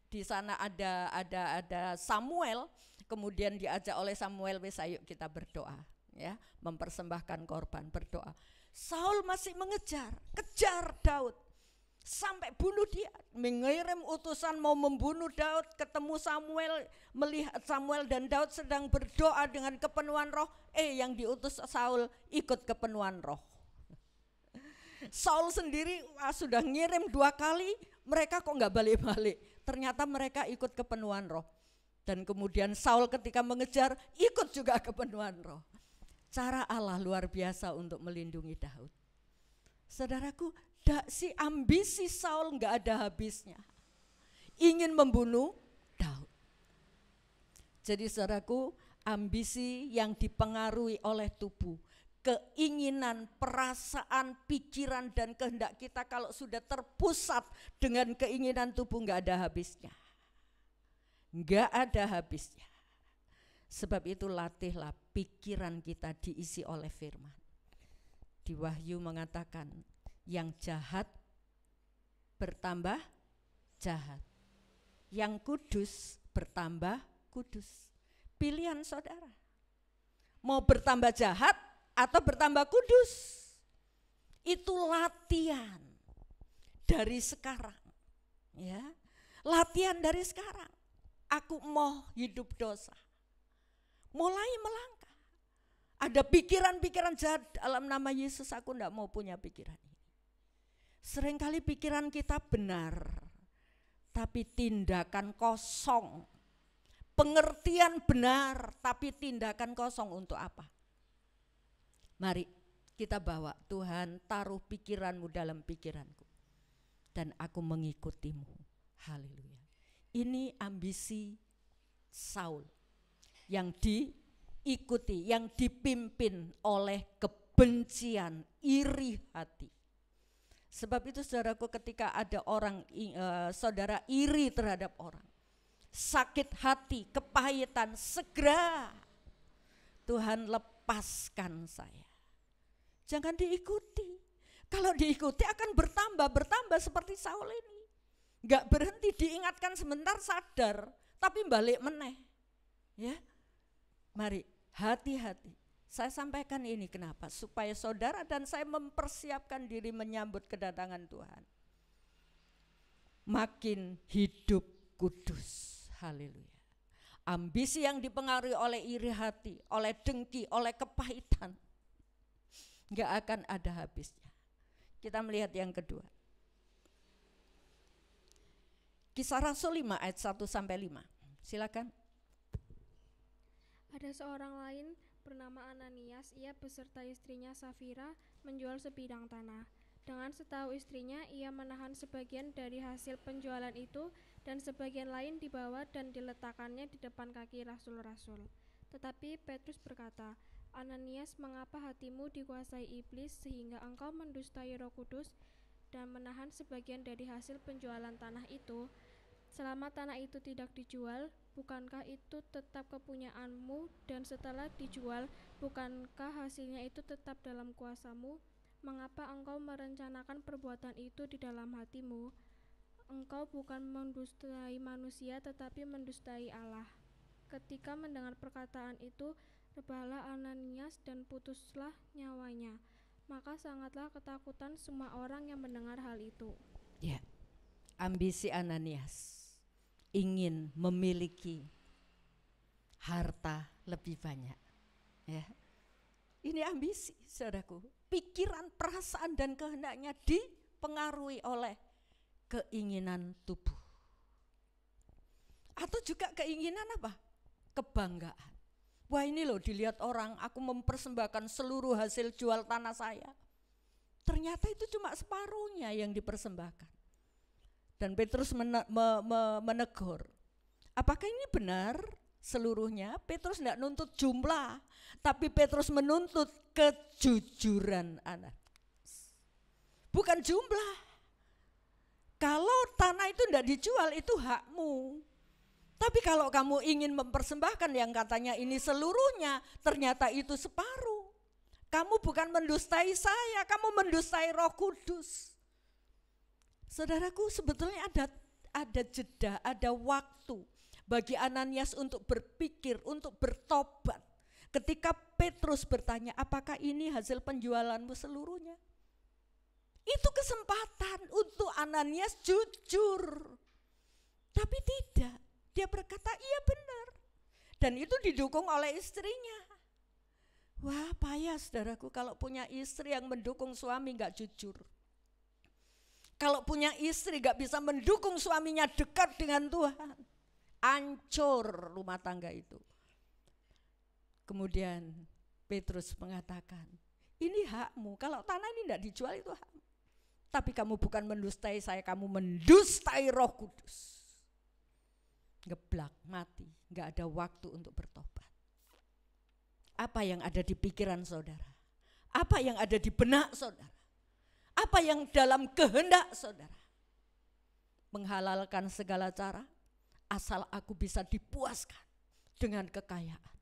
S3: Di sana ada Samuel. Kemudian diajak oleh Samuel, wes ayo kita berdoa, ya, mempersembahkan korban, berdoa. Saul masih mengejar, kejar Daud sampai bunuh dia, mengirim utusan mau membunuh Daud. Ketemu Samuel, melihat Samuel dan Daud sedang berdoa dengan kepenuhan roh, yang diutus Saul ikut kepenuhan roh. Saul sendiri sudah ngirim 2 kali, mereka kok nggak balik-balik. Ternyata mereka ikut kepenuhan roh. Dan kemudian Saul ketika mengejar ikut juga kepenuhan roh. Cara Allah luar biasa untuk melindungi Daud. Saudaraku, si ambisi Saul nggak ada habisnya. Ingin membunuh Daud. Jadi saudaraku, ambisi yang dipengaruhi oleh tubuh, keinginan, perasaan, pikiran dan kehendak kita kalau sudah terpusat dengan keinginan tubuh nggak ada habisnya. Nggak ada habisnya. Sebab itu latihlah pikiran kita diisi oleh firman. Di Wahyu mengatakan, yang jahat bertambah jahat, yang kudus bertambah kudus. Pilihan saudara. Mau bertambah jahat atau bertambah kudus. Itu latihan dari sekarang. Ya. Latihan dari sekarang. Aku mau hidup dosa. Mulai melangkah. Ada pikiran-pikiran jahat, dalam nama Yesus aku tidak mau punya pikiran ini. Seringkali pikiran kita benar, tapi tindakan kosong. Pengertian benar, tapi tindakan kosong untuk apa? Mari kita bawa, Tuhan taruh pikiranmu dalam pikiranku, dan aku mengikutimu. Haleluya. Ini ambisi Saul yang diikuti, yang dipimpin oleh kebencian, iri hati. Sebab itu saudaraku, ketika ada orang, saudara iri terhadap orang, sakit hati, kepahitan, segera Tuhan lepaskan saya. Jangan diikuti. Kalau diikuti akan bertambah seperti Saul ini. Enggak berhenti, diingatkan sebentar sadar, tapi balik meneh. Ya. Mari hati-hati. Saya sampaikan ini kenapa? Supaya saudara dan saya mempersiapkan diri menyambut kedatangan Tuhan. Makin hidup kudus. Haleluya. Ambisi yang dipengaruhi oleh iri hati, oleh dengki, oleh kepahitan, enggak akan ada habisnya. Kita melihat yang kedua. Kisah Rasul 5 ayat 1 sampai 5. Silakan.
S4: Ada seorang lain bernama Ananias, ia beserta istrinya Safira menjual sebidang tanah. Dengan setahu istrinya, ia menahan sebagian dari hasil penjualan itu dan sebagian lain dibawa dan diletakkannya di depan kaki rasul-rasul. Tetapi Petrus berkata, Ananias, mengapa hatimu dikuasai iblis sehingga engkau mendustai Roh Kudus dan menahan sebagian dari hasil penjualan tanah itu? Selama tanah itu tidak dijual, bukankah itu tetap kepunyaanmu, dan setelah dijual, bukankah hasilnya itu tetap dalam kuasamu? Mengapa engkau merencanakan perbuatan itu di dalam hatimu? Engkau bukan mendustai manusia, tetapi mendustai Allah. Ketika mendengar perkataan itu, rebahlah Ananias dan putuslah nyawanya. Maka sangatlah ketakutan semua orang yang mendengar hal itu.
S3: Ya, ambisi Ananias ingin memiliki harta lebih banyak. Ya, ini ambisi, saudaraku. Pikiran, perasaan dan kehendaknya dipengaruhi oleh keinginan tubuh. Atau juga keinginan apa? Kebanggaan. Wah, ini loh, dilihat orang, aku mempersembahkan seluruh hasil jual tanah saya. Ternyata itu cuma separuhnya yang dipersembahkan. Dan Petrus menegur, apakah ini benar seluruhnya? Petrus tidak nuntut jumlah, tapi Petrus menuntut kejujuran anak. Bukan jumlah. Kalau tanah itu tidak dijual, itu hakmu. Tapi kalau kamu ingin mempersembahkan yang katanya ini seluruhnya, ternyata itu separuh. Kamu bukan mendustai saya, kamu mendustai Roh Kudus. Saudaraku, sebetulnya ada jeda, ada waktu bagi Ananias untuk berpikir, untuk bertobat. Ketika Petrus bertanya, apakah ini hasil penjualanmu seluruhnya? Itu kesempatan untuk Ananias jujur. Tapi tidak, dia berkata iya benar. Dan itu didukung oleh istrinya. Wah, payah saudaraku kalau punya istri yang mendukung suami gak jujur. Kalau punya istri gak bisa mendukung suaminya dekat dengan Tuhan, hancur rumah tangga itu. Kemudian Petrus mengatakan, ini hakmu, kalau tanah ini tidak dijual itu hakmu. Tapi kamu bukan mendustai saya, kamu mendustai Roh Kudus. Geblak, mati, gak ada waktu untuk bertobat. Apa yang ada di pikiran saudara? Apa yang ada di benak saudara? Apa yang dalam kehendak saudara? Menghalalkan segala cara, asal aku bisa dipuaskan dengan kekayaan.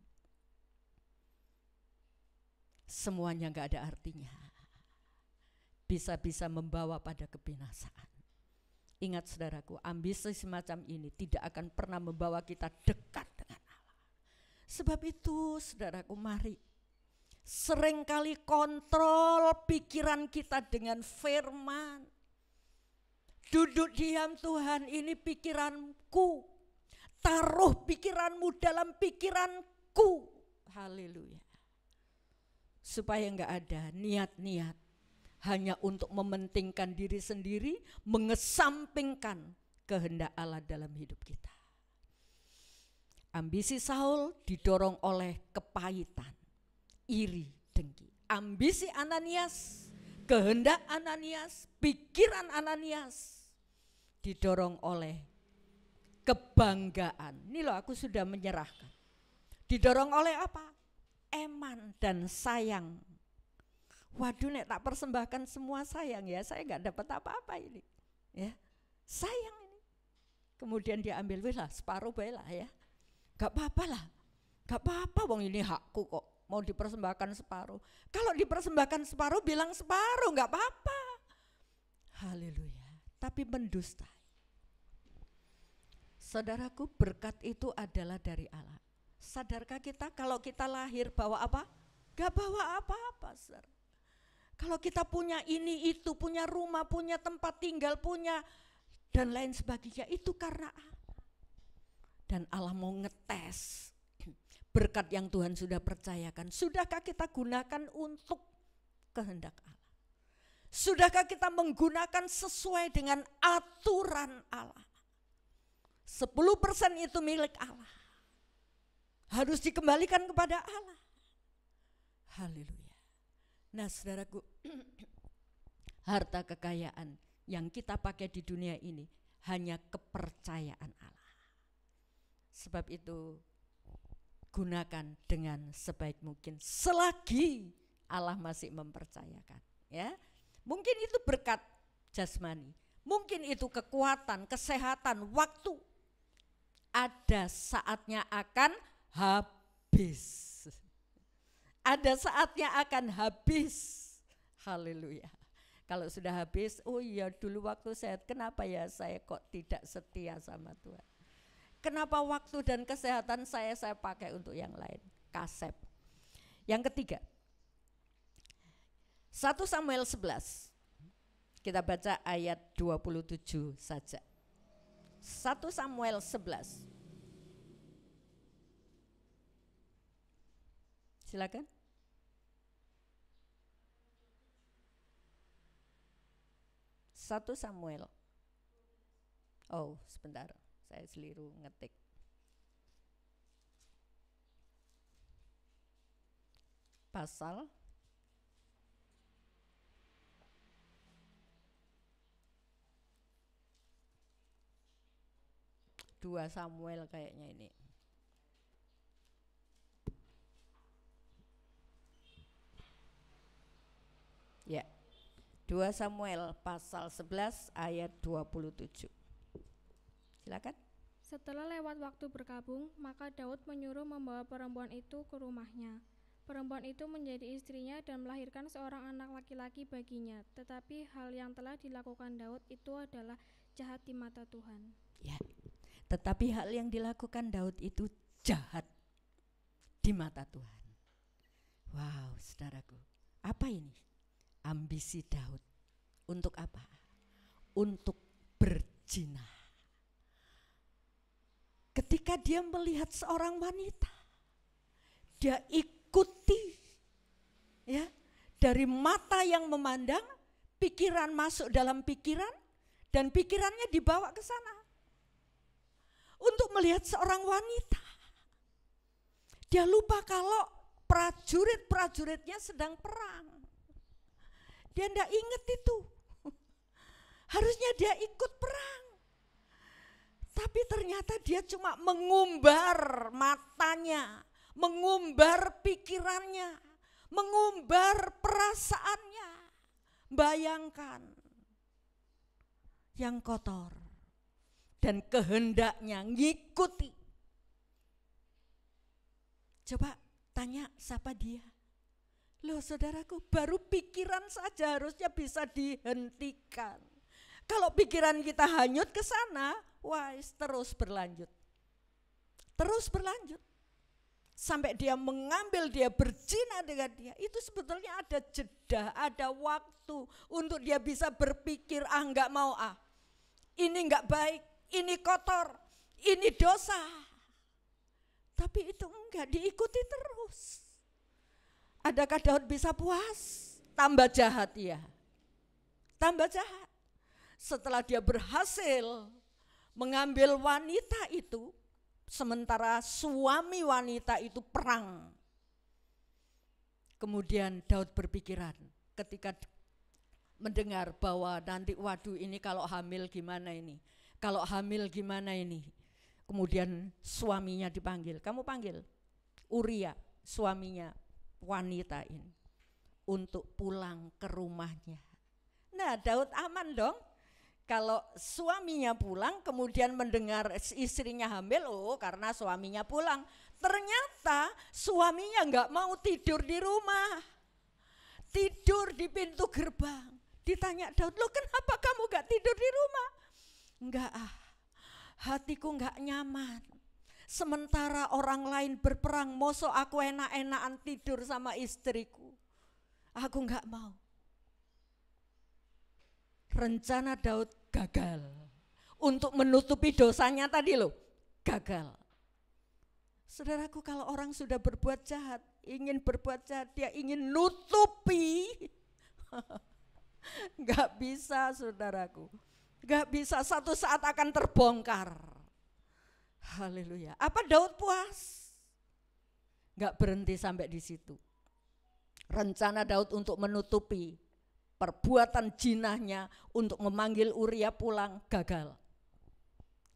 S3: Semuanya gak ada artinya. Bisa-bisa membawa pada kebinasaan. Ingat saudaraku, ambisi semacam ini tidak akan pernah membawa kita dekat dengan Allah. Sebab itu saudaraku, mari seringkali kontrol pikiran kita dengan firman. Duduk diam, Tuhan, ini pikiranku. Taruh pikiranmu dalam pikiranku. Haleluya. Supaya enggak ada niat-niat hanya untuk mementingkan diri sendiri, mengesampingkan kehendak Allah dalam hidup kita. Ambisi Saul didorong oleh kepahitan, iri, dengki. Ambisi Ananias, kehendak Ananias, pikiran Ananias didorong oleh kebanggaan. Ini loh, aku sudah menyerahkan. Didorong oleh apa? Eman dan sayang. Waduh, nek tak persembahkan semua sayang ya, saya enggak dapat apa-apa ini. Ya. Sayang ini. Kemudian dia ambil lah separuh bae lah ya. Enggak apa-apa lah. Enggak apa-apa, wong ini hakku kok. Mau dipersembahkan separuh. Kalau dipersembahkan separuh, bilang separuh, enggak apa-apa. Haleluya. Tapi mendustai. Saudaraku, berkat itu adalah dari Allah. Sadarkah kita kalau kita lahir bawa apa? Enggak bawa apa-apa, saudara. Kalau kita punya ini itu, punya rumah, punya tempat tinggal, punya dan lain sebagainya, itu karena Allah. Dan Allah mau ngetes berkat yang Tuhan sudah percayakan. Sudahkah kita gunakan untuk kehendak Allah? Sudahkah kita menggunakan sesuai dengan aturan Allah? 10% itu milik Allah. Harus dikembalikan kepada Allah. Haleluya. Nah saudaraku, harta kekayaan yang kita pakai di dunia ini hanya kepercayaan Allah. Sebab itu gunakan dengan sebaik mungkin selagi Allah masih mempercayakan. Ya, mungkin itu berkat jasmani, mungkin itu kekuatan, kesehatan, waktu. Ada saatnya akan habis. Ada saatnya akan habis. Haleluya. Kalau sudah habis, oh iya dulu waktu sehat, kenapa ya saya kok tidak setia sama Tuhan? Kenapa waktu dan kesehatan saya pakai untuk yang lain? Kasep. Yang ketiga, 1 Samuel 11. Kita baca ayat 27 saja. 1 Samuel 11. Silakan. Satu Samuel. Oh, sebentar. Saya seliru ngetik. Pasal 2 Samuel kayaknya ini. Ya. 2 Samuel pasal 11 ayat 27. Silakan.
S4: Setelah lewat waktu berkabung, maka Daud menyuruh membawa perempuan itu ke rumahnya. Perempuan itu menjadi istrinya dan melahirkan seorang anak laki-laki baginya. Tetapi hal yang telah dilakukan Daud itu adalah jahat di mata Tuhan.
S3: Ya. Tetapi hal yang dilakukan Daud itu jahat di mata Tuhan. Wow, saudaraku. Apa ini? Ambisi Daud. Untuk apa? Untuk berzina. Ketika dia melihat seorang wanita, dia ikuti, ya, dari mata yang memandang, pikiran masuk dalam pikiran, dan pikirannya dibawa ke sana untuk melihat seorang wanita. Dia lupa kalau prajurit-prajuritnya sedang perang. Dia tidak ingat itu. Harusnya dia ikut perang. Tapi ternyata dia cuma mengumbar matanya, mengumbar pikirannya, mengumbar perasaannya. Bayangkan yang kotor dan kehendaknya ngikuti. Coba tanya siapa dia. Loh saudaraku, baru pikiran saja harusnya bisa dihentikan. Kalau pikiran kita hanyut ke sana, wah terus berlanjut. Terus berlanjut. sampai dia mengambil, dia berzina dengan dia, itu sebetulnya ada jeda, ada waktu untuk dia bisa berpikir, enggak mau ini enggak baik, ini kotor, ini dosa. Tapi itu enggak, diikuti terus. Adakah Daud bisa puas? Tambah jahat dia, tambah jahat. Setelah dia berhasil mengambil wanita itu, sementara suami wanita itu perang. Kemudian Daud berpikiran ketika mendengar bahwa nanti waduh ini kalau hamil gimana ini, kalau hamil gimana ini. Kemudian suaminya dipanggil, kamu panggil Uria, suaminya wanita ini, untuk pulang ke rumahnya. Nah, Daud aman dong. Kalau suaminya pulang kemudian mendengar istrinya hamil, karena suaminya pulang. Ternyata suaminya enggak mau tidur di rumah, tidur di pintu gerbang. Ditanya Daud, lo kenapa kamu enggak tidur di rumah? Enggak, hatiku enggak nyaman. Sementara orang lain berperang, mosok aku enak-enakan tidur sama istriku. Aku enggak mau. Rencana Daud gagal. Untuk menutupi dosanya tadi loh, gagal. Saudaraku, kalau orang sudah berbuat jahat, ingin berbuat jahat, dia ingin nutupi. Enggak bisa, saudaraku. Enggak bisa, satu saat akan terbongkar. Haleluya. Apa Daud puas? Enggak berhenti sampai di situ. Rencana Daud untuk menutupi perbuatan jinahnya, untuk memanggil Uria pulang, gagal.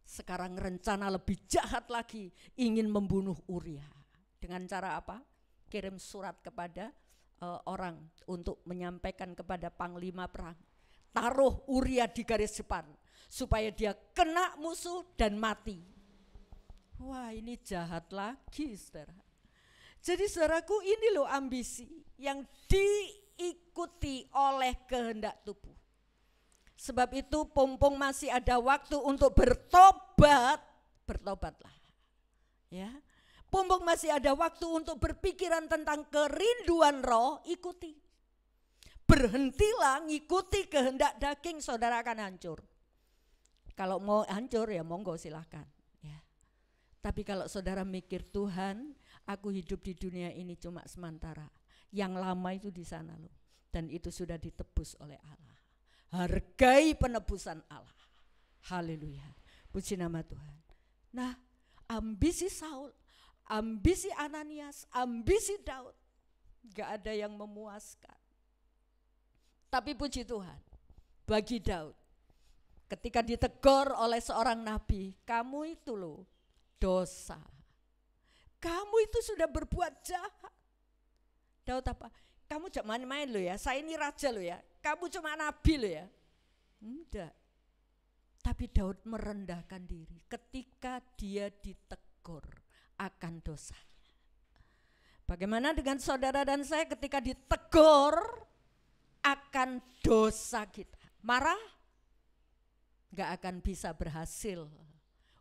S3: Sekarang rencana lebih jahat lagi, ingin membunuh Uria. Dengan cara apa? Kirim surat kepada orang untuk menyampaikan kepada panglima perang, taruh Uria di garis depan supaya dia kena musuh dan mati. Wah, ini jahat lagi, saudara. Jadi saudaraku, ini loh ambisi yang diikuti oleh kehendak tubuh. Sebab itu pompong masih ada waktu untuk bertobat, bertobatlah. Ya. Pompong masih ada waktu untuk berpikiran tentang kerinduan roh, ikuti. Berhentilah ngikuti kehendak daging, saudara akan hancur. Kalau mau hancur ya monggo silahkan. Ya. Tapi kalau saudara mikir, Tuhan, aku hidup di dunia ini cuma sementara. Yang lama itu di sana loh, dan itu sudah ditebus oleh Allah. Hargai penebusan Allah. Haleluya. Puji nama Tuhan. Nah, ambisi Saul, ambisi Ananias, ambisi Daud, gak ada yang memuaskan. Tapi puji Tuhan, bagi Daud, ketika ditegur oleh seorang nabi, kamu itu loh dosa. Kamu itu sudah berbuat jahat. Daud apa? Kamu jangan main-main loh ya, saya ini raja loh ya, kamu cuma nabi loh ya. Enggak. Tapi Daud merendahkan diri ketika dia ditegur akan dosanya. Bagaimana dengan saudara dan saya ketika ditegur akan dosa kita? Marah? Enggak akan bisa berhasil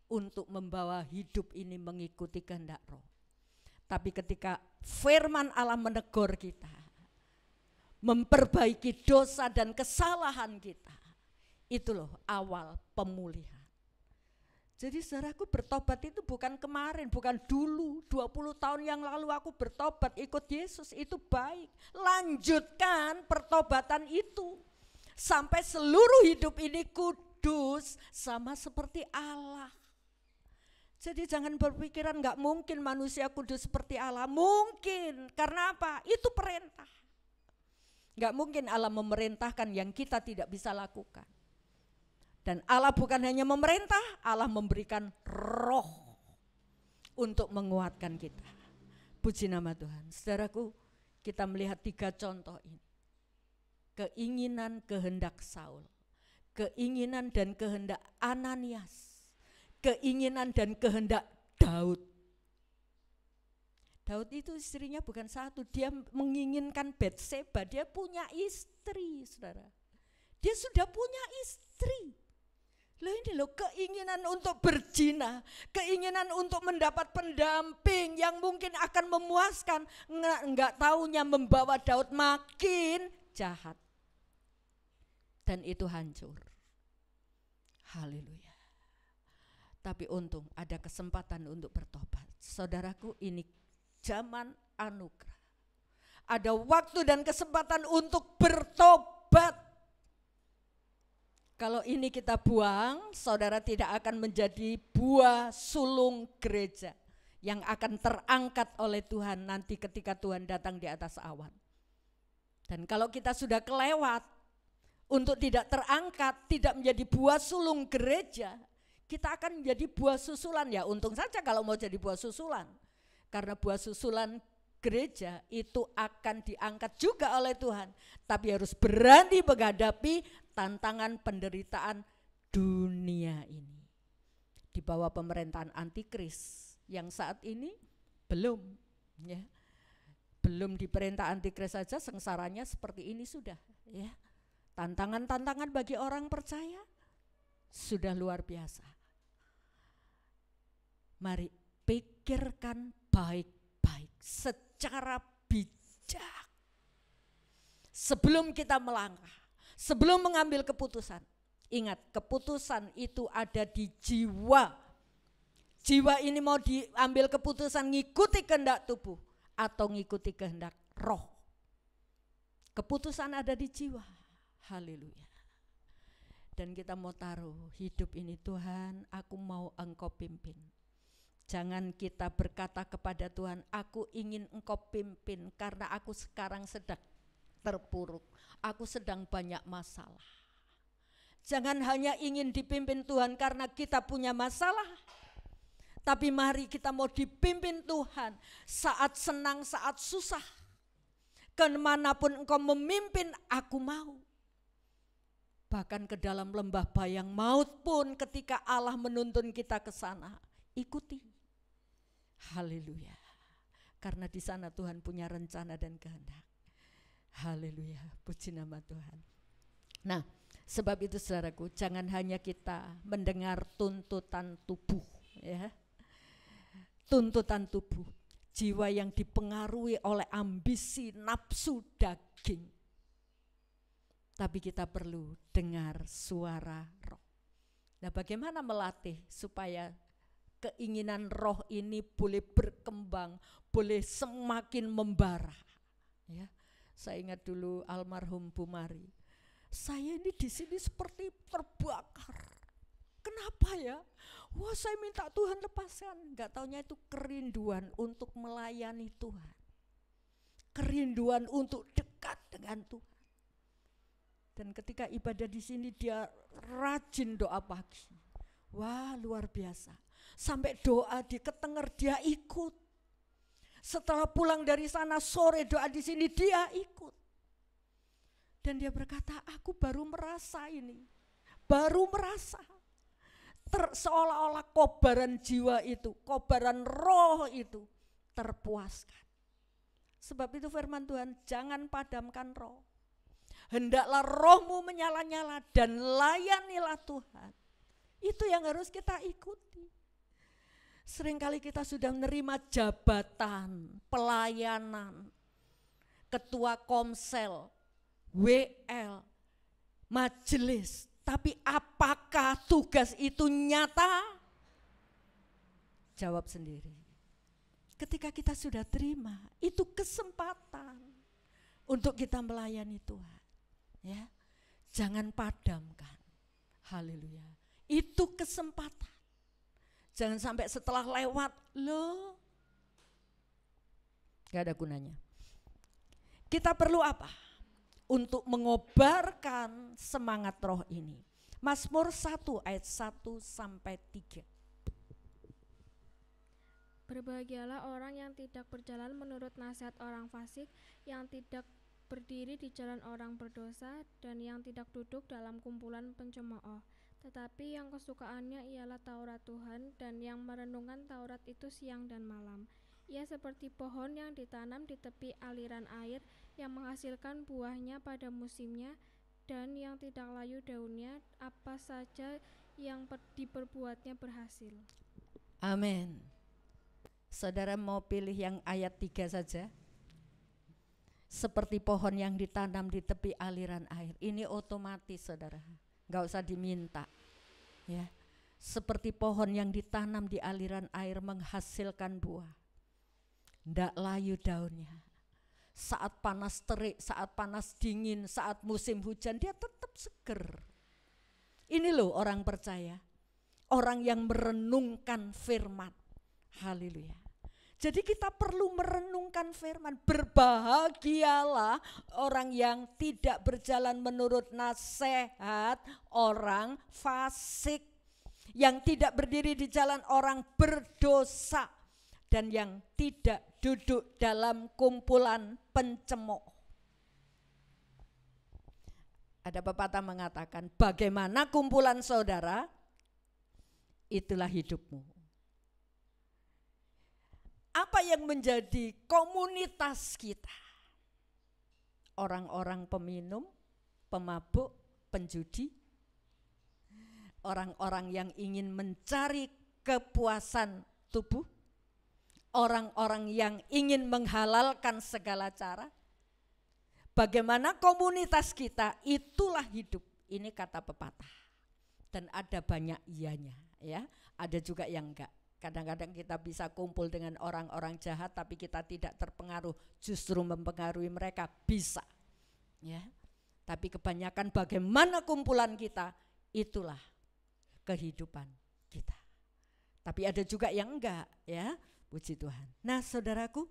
S3: untuk membawa hidup ini mengikuti kehendak roh. Tapi ketika firman Allah menegur kita, memperbaiki dosa dan kesalahan kita, itu loh awal pemulihan. Jadi saudaraku, bertobat itu bukan kemarin, bukan dulu, 20 tahun yang lalu aku bertobat ikut Yesus, itu baik. Lanjutkan pertobatan itu sampai seluruh hidup ini kudus sama seperti Allah. Jadi jangan berpikiran gak mungkin manusia kudus seperti Allah. Mungkin, karena apa? Itu perintah. Gak mungkin Allah memerintahkan yang kita tidak bisa lakukan. Dan Allah bukan hanya memerintah, Allah memberikan roh untuk menguatkan kita. Puji nama Tuhan. Saudaraku, kita melihat 3 contoh ini. Keinginan kehendak Saul, keinginan dan kehendak Ananias, keinginan dan kehendak Daud. Daud itu istrinya bukan satu, dia menginginkan Batseba, dia punya istri, saudara. Dia sudah punya istri. Loh ini loh, keinginan untuk berzina, keinginan untuk mendapat pendamping yang mungkin akan memuaskan, enggak taunya membawa Daud makin jahat. Dan itu hancur. Haleluya. Tapi untung ada kesempatan untuk bertobat. Saudaraku, ini zaman anugerah. Ada waktu dan kesempatan untuk bertobat. Kalau ini kita buang, saudara tidak akan menjadi buah sulung gereja yang akan terangkat oleh Tuhan nanti ketika Tuhan datang di atas awan. Dan kalau kita sudah kelewat untuk tidak terangkat, tidak menjadi buah sulung gereja, kita akan menjadi buah susulan. Ya untung saja kalau mau jadi buah susulan. Karena buah susulan gereja itu akan diangkat juga oleh Tuhan. Tapi harus berani menghadapi tantangan penderitaan dunia ini. Di bawah pemerintahan antikris yang saat ini belum ya. Belum di perintah antikris saja sengsaranya seperti ini sudah ya. Tantangan-tantangan bagi orang percaya sudah luar biasa. Mari pikirkan baik-baik secara bijak sebelum kita melangkah, sebelum mengambil keputusan. Ingat, keputusan itu ada di jiwa. Jiwa ini mau diambil keputusan ngikuti kehendak tubuh atau ngikuti kehendak roh. Keputusan ada di jiwa. Haleluya. Dan kita mau taruh hidup ini, Tuhan, aku mau Engkau pimpin. Jangan kita berkata kepada Tuhan, aku ingin Engkau pimpin karena aku sekarang sedang terpuruk, aku sedang banyak masalah. Jangan hanya ingin dipimpin Tuhan karena kita punya masalah, tapi mari kita mau dipimpin Tuhan saat senang, saat susah. Kemanapun Engkau memimpin, aku mau. Bahkan ke dalam lembah bayang maut pun ketika Allah menuntun kita ke sana, ikuti. Haleluya. Karena di sana Tuhan punya rencana dan kehendak. Haleluya, puji nama Tuhan. Nah, sebab itu saudaraku, jangan hanya kita mendengar tuntutan tubuh ya. Tuntutan tubuh, jiwa yang dipengaruhi oleh ambisi nafsu daging. Tapi kita perlu dengar suara roh. Nah, bagaimana melatih supaya keinginan roh ini boleh berkembang, boleh semakin membara. Ya, saya ingat dulu almarhum Bu Mari. Saya ini di sini seperti terbakar. Kenapa ya? Wah, saya minta Tuhan lepaskan. Enggak taunya itu kerinduan untuk melayani Tuhan. Kerinduan untuk dekat dengan Tuhan. Dan ketika ibadah di sini dia rajin doa pagi. Wah, luar biasa. Sampai doa di ketenger dia ikut. Setelah pulang dari sana sore doa di sini dia ikut. Dan dia berkata, aku baru merasa ini. Baru merasa. Seolah-olah kobaran jiwa itu, kobaran roh itu terpuaskan. Sebab itu firman Tuhan, jangan padamkan roh. Hendaklah rohmu menyala-nyala dan layanilah Tuhan. Itu yang harus kita ikuti. Seringkali kita sudah menerima jabatan, pelayanan, ketua komsel, WL, majelis. Tapi apakah tugas itu nyata? Jawab sendiri. Ketika kita sudah terima, itu kesempatan untuk kita melayani Tuhan. Ya, jangan padamkan. Haleluya. Itu kesempatan. Jangan sampai setelah lewat, loh, gak ada gunanya. Kita perlu apa? Untuk mengobarkan semangat roh ini. Mazmur 1 ayat 1 sampai 3.
S4: Berbahagialah orang yang tidak berjalan menurut nasihat orang fasik, yang tidak berdiri di jalan orang berdosa, dan yang tidak duduk dalam kumpulan pencemooh. Tetapi yang kesukaannya ialah Taurat Tuhan, dan yang merenungkan Taurat itu siang dan malam. Ia seperti pohon yang ditanam di tepi aliran air, yang menghasilkan buahnya pada musimnya, dan yang tidak layu daunnya, apa saja yang diperbuatnya berhasil.
S3: Amin. Saudara mau pilih yang ayat 3 saja? Seperti pohon yang ditanam di tepi aliran air. Ini otomatis saudara, gak usah diminta ya. Seperti pohon yang ditanam di aliran air menghasilkan buah, ndak layu daunnya. Saat panas terik, saat panas dingin, saat musim hujan dia tetap seger. Ini loh orang percaya, orang yang merenungkan firman. Haleluya. Jadi kita perlu merenungkan firman. Berbahagialah orang yang tidak berjalan menurut nasihat orang fasik, yang tidak berdiri di jalan orang berdosa, dan yang tidak duduk dalam kumpulan pencemooh. Ada pepatah mengatakan, bagaimana kumpulan saudara, itulah hidupmu. Apa yang menjadi komunitas kita? Orang-orang peminum, pemabuk, penjudi, orang-orang yang ingin mencari kepuasan tubuh, orang-orang yang ingin menghalalkan segala cara. Bagaimana komunitas kita, itulah hidup. Ini kata pepatah. Dan ada banyak ianya ya, ada juga yang enggak. Kadang-kadang kita bisa kumpul dengan orang-orang jahat tapi kita tidak terpengaruh, justru mempengaruhi mereka, bisa ya. Tapi kebanyakan bagaimana kumpulan kita, itulah kehidupan kita. Tapi ada juga yang enggak ya, puji Tuhan. Nah saudaraku,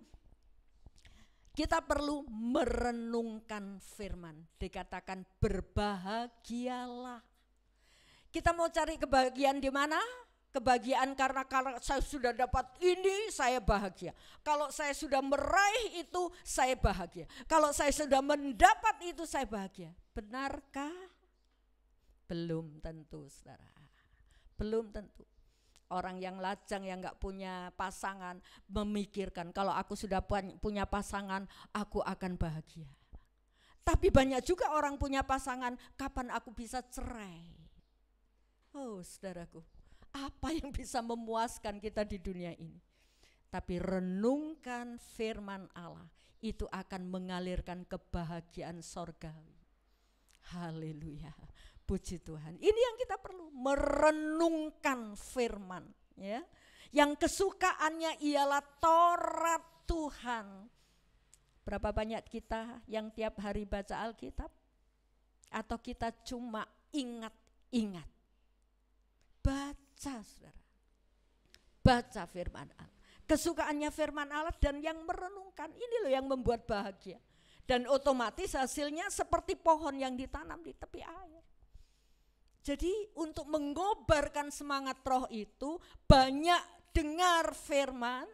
S3: kita perlu merenungkan firman. Dikatakan berbahagialah. Kita mau cari kebahagiaan di mana? Kebahagiaan karena kalau saya sudah dapat ini, saya bahagia. Kalau saya sudah meraih itu, saya bahagia. Kalau saya sudah mendapat itu, saya bahagia. Benarkah? Belum tentu, saudara. Belum tentu. Orang yang lajang, yang gak punya pasangan, memikirkan kalau aku sudah punya pasangan, aku akan bahagia. Tapi banyak juga orang punya pasangan, kapan aku bisa cerai? Oh saudaraku, apa yang bisa memuaskan kita di dunia ini? Tapi renungkan firman Allah, itu akan mengalirkan kebahagiaan sorgawi. Haleluya, puji Tuhan. Ini yang kita perlu, merenungkan firman ya. Yang kesukaannya ialah Taurat Tuhan. Berapa banyak kita yang tiap hari baca Alkitab? Atau kita cuma ingat-ingat? Baca saudara, baca firman Allah. Kesukaannya firman Allah dan yang merenungkan, ini loh yang membuat bahagia. Dan otomatis hasilnya seperti pohon yang ditanam di tepi air. Jadi untuk mengobarkan semangat roh itu, banyak dengar firman,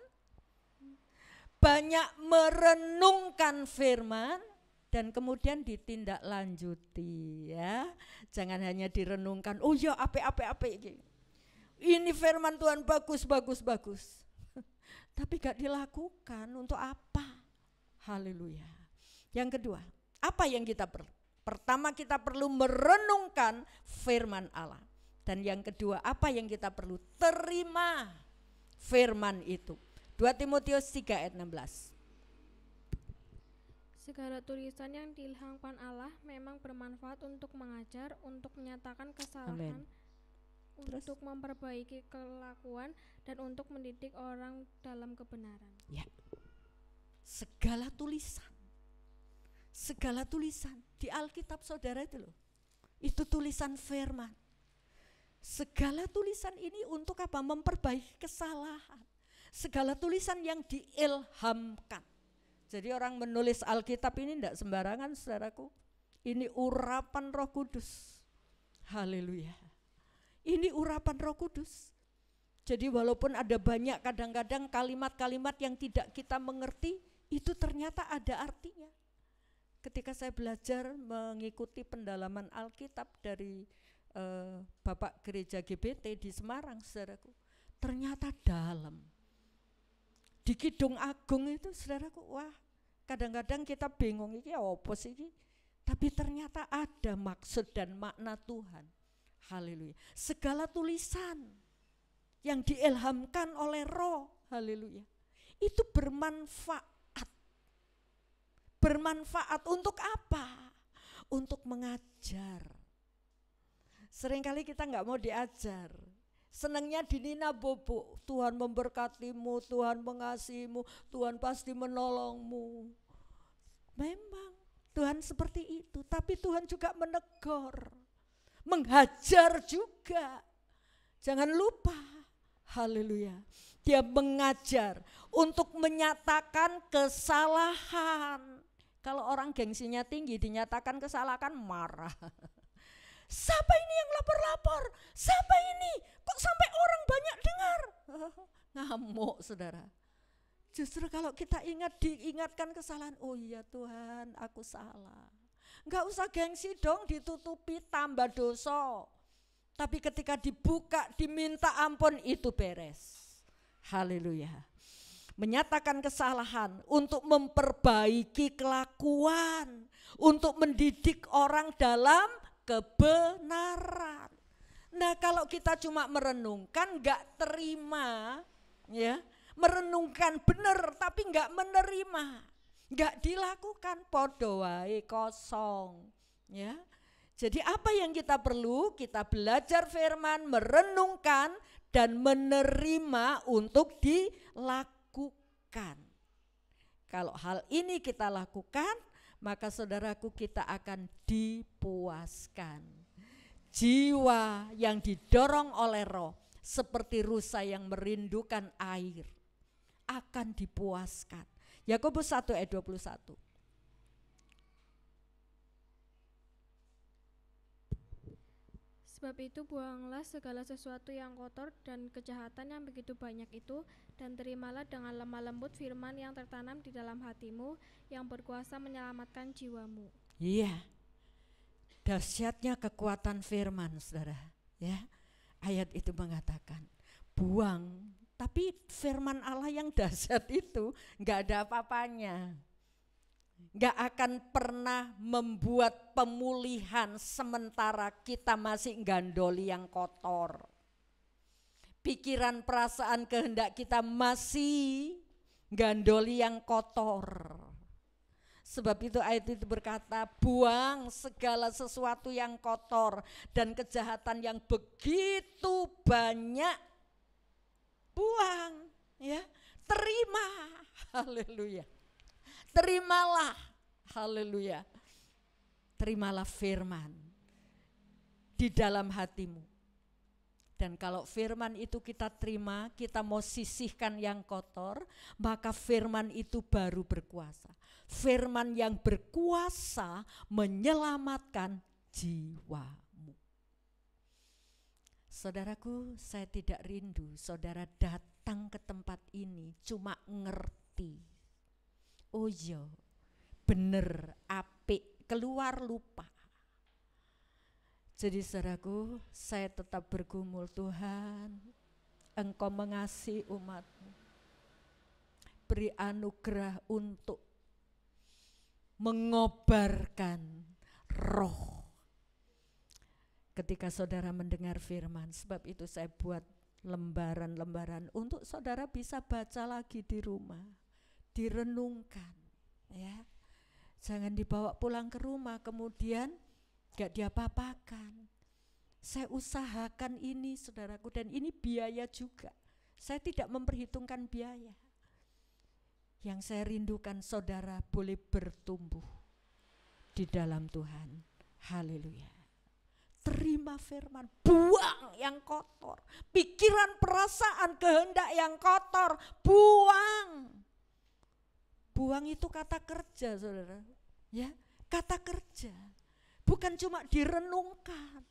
S3: banyak merenungkan firman, dan kemudian ditindaklanjuti ya. Jangan hanya direnungkan, oh ya apa gitu. Ini firman Tuhan bagus. Tapi gak dilakukan, untuk apa? Haleluya. Yang kedua, apa yang kita perlu? Pertama kita perlu merenungkan firman Allah. Dan yang kedua, apa yang kita perlu? Terima firman itu. 2 Timotius 3 ayat 16.
S4: Segala tulisan yang diilhamkan Allah memang bermanfaat untuk mengajar, untuk menyatakan kesalahan, untuk memperbaiki kelakuan, dan untuk mendidik orang dalam kebenaran.
S3: Ya. Segala tulisan di Alkitab saudara itu loh, itu tulisan firman. Segala tulisan ini untuk apa? Memperbaiki kesalahan. Segala tulisan yang diilhamkan. Jadi orang menulis Alkitab ini tidak sembarangan saudaraku. Ini urapan Roh Kudus. Haleluya. Ini urapan Roh Kudus. Jadi walaupun ada banyak kadang-kadang kalimat-kalimat yang tidak kita mengerti, itu ternyata ada artinya. Ketika saya belajar mengikuti pendalaman Alkitab dari Bapak Gereja GBT di Semarang saudaraku, ternyata dalam. Di Kidung Agung itu saudaraku, wah kadang-kadang kita bingung, ini apa sih ini? Tapi ternyata ada maksud dan makna Tuhan. Haleluya. Segala tulisan yang diilhamkan oleh Roh, haleluya, itu bermanfaat. Bermanfaat untuk apa? Untuk mengajar. Seringkali kita nggak mau diajar. Senangnya di Nina Bobo, Tuhan memberkatimu, Tuhan mengasihimu, Tuhan pasti menolongmu. Memang Tuhan seperti itu, tapi Tuhan juga menegur, menghajar juga. Jangan lupa, haleluya, Dia mengajar untuk menyatakan kesalahan. Kalau orang gengsinya tinggi dinyatakan kesalahan marah. Siapa ini yang lapor-lapor? Siapa ini? Kok sampai orang banyak dengar? Ngamuk, saudara. Justru kalau kita diingatkan kesalahan, oh iya Tuhan, aku salah. Enggak usah gengsi dong, ditutupi tambah dosa. Tapi ketika dibuka, diminta ampun, itu beres. Haleluya. Menyatakan kesalahan untuk memperbaiki kelakuan, untuk mendidik orang dalam kebenaran. Nah, kalau kita cuma merenungkan, enggak terima, ya, merenungkan benar tapi enggak menerima, enggak dilakukan, podo wae kosong, ya. Jadi apa yang kita perlu? Kita belajar firman, merenungkan dan menerima untuk dilakukan. Kalau hal ini kita lakukan, maka saudaraku kita akan dipuaskan. Jiwa yang didorong oleh Roh seperti rusa yang merindukan air akan dipuaskan. Yakobus 1 ayat 21.
S4: Sebab itu buanglah segala sesuatu yang kotor dan kejahatan yang begitu banyak itu, dan terimalah dengan lemah lembut firman yang tertanam di dalam hatimu, yang berkuasa menyelamatkan jiwamu.
S3: Iya, dahsyatnya kekuatan firman, saudara. Ya, ayat itu mengatakan, buang. Tapi firman Allah yang dahsyat itu enggak ada apa-apanya. Enggak akan pernah membuat pemulihan sementara kita masih gandoli yang kotor. Pikiran, perasaan, kehendak kita masih gandoli yang kotor. Sebab itu ayat itu berkata, buang segala sesuatu yang kotor dan kejahatan yang begitu banyak. Buang, ya, terima, haleluya, terimalah, haleluya, terimalah firman di dalam hatimu. Dan kalau firman itu kita terima, kita mau sisihkan yang kotor, maka firman itu baru berkuasa. Firman yang berkuasa menyelamatkan jiwamu. Saudaraku, saya tidak rindu saudara datang ke tempat ini cuma ngerti. Oh iya, bener, apik, keluar lupa. Jadi saudaraku, saya tetap bergumul, Tuhan, Engkau mengasihi umat-Mu. Beri anugerah untuk mengobarkan roh ketika saudara mendengar firman. Sebab itu saya buat lembaran-lembaran untuk saudara bisa baca lagi di rumah, direnungkan, ya. Jangan dibawa pulang ke rumah kemudian gak diapa-apakan. Saya usahakan ini, saudaraku, dan ini biaya juga. Saya tidak memperhitungkan biaya. Yang saya rindukan saudara boleh bertumbuh di dalam Tuhan. Haleluya. Terima firman, buang yang kotor, pikiran, perasaan, kehendak yang kotor, buang. Buang itu kata kerja, saudara, ya, kata kerja, bukan cuma direnungkan,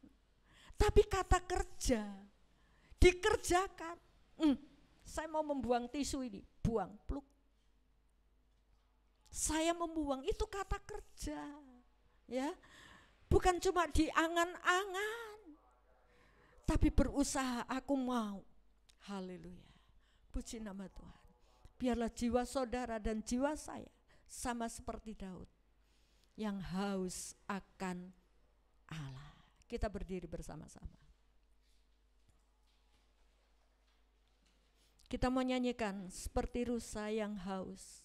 S3: tapi kata kerja, dikerjakan. Saya mau membuang tisu ini, buang, pluk. Saya membuang, itu kata kerja, ya. Bukan cuma di angan-angan, tapi berusaha, aku mau. Haleluya. Puji nama Tuhan. Biarlah jiwa saudara dan jiwa saya sama seperti Daud. yang haus akan Allah. Kita berdiri bersama-sama. Kita mau nyanyikan seperti rusa yang haus,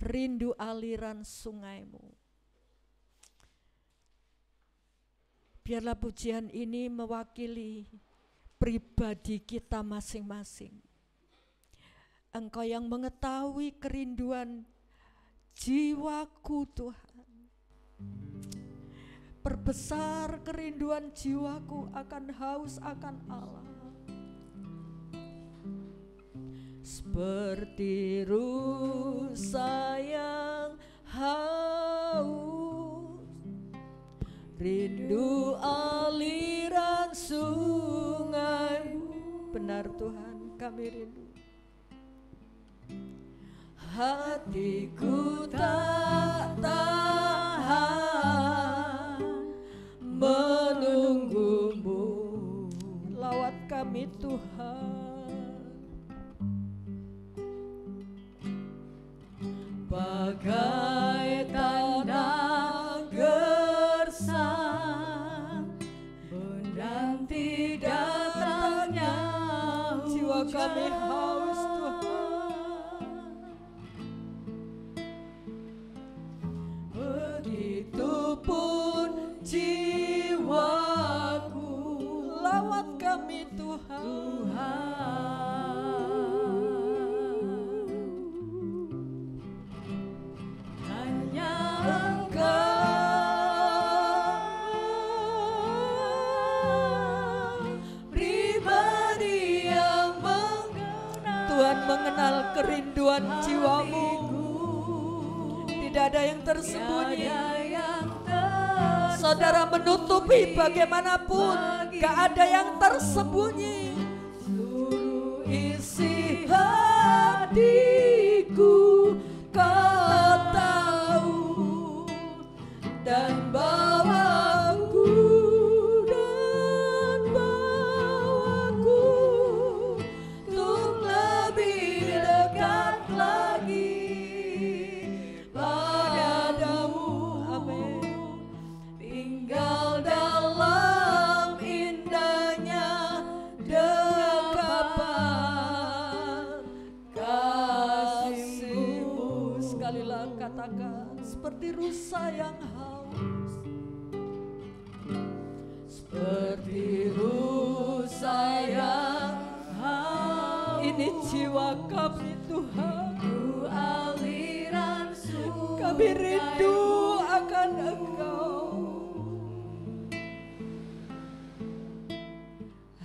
S3: rindu aliran sungaimu. Biarlah pujian ini mewakili pribadi kita masing-masing. Engkau yang mengetahui kerinduan jiwaku Tuhan. Perbesar kerinduan jiwaku akan haus akan Allah. Seperti rusa yang haus, rindu aliran sungaimu. Benar Tuhan, kami rindu. Hatiku tak tahan menunggumu. Lawat kami Tuhan. Bagai tanda gersang menanti datangnya jiwa kami haus Tuhan. Begitupun jiwaku, lawat kami Tuhan. Mengenal kerinduan jiwamu, tidak ada yang tersembunyi. Saudara menutupi bagaimanapun, gak ada yang tersembunyi. Seluruh isi hatiku kau tahu, dan bawaku katakan seperti rusa yang haus, seperti rusa yang haus. Ini jiwa kami Tuhan, aliran sungai. Kami rindu akan Engkau.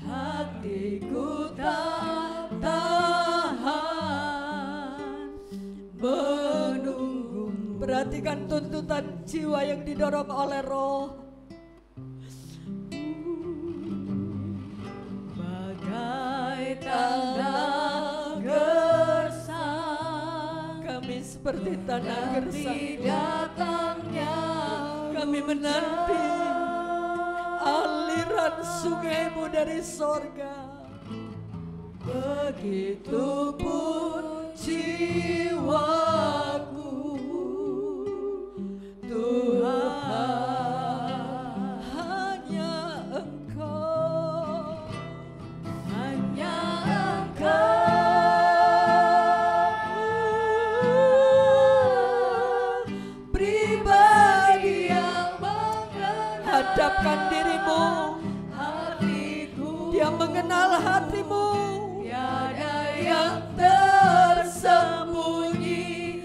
S3: Hatiku tak tahan menunggu. Perhatikan tuntutan jiwa yang didorong oleh Roh. Bagai tanda gersang, kami seperti tanda gersang. Datangnya kami menanti aliran sungaimu dari sorga. Begitupun jiwaku Tuhan, hanya Engkau, hanya Engkau, pribadi yang mengenal. Hadapkan dirimu, hatiku, Dia mengenal hatimu. Tiada yang tersembunyi.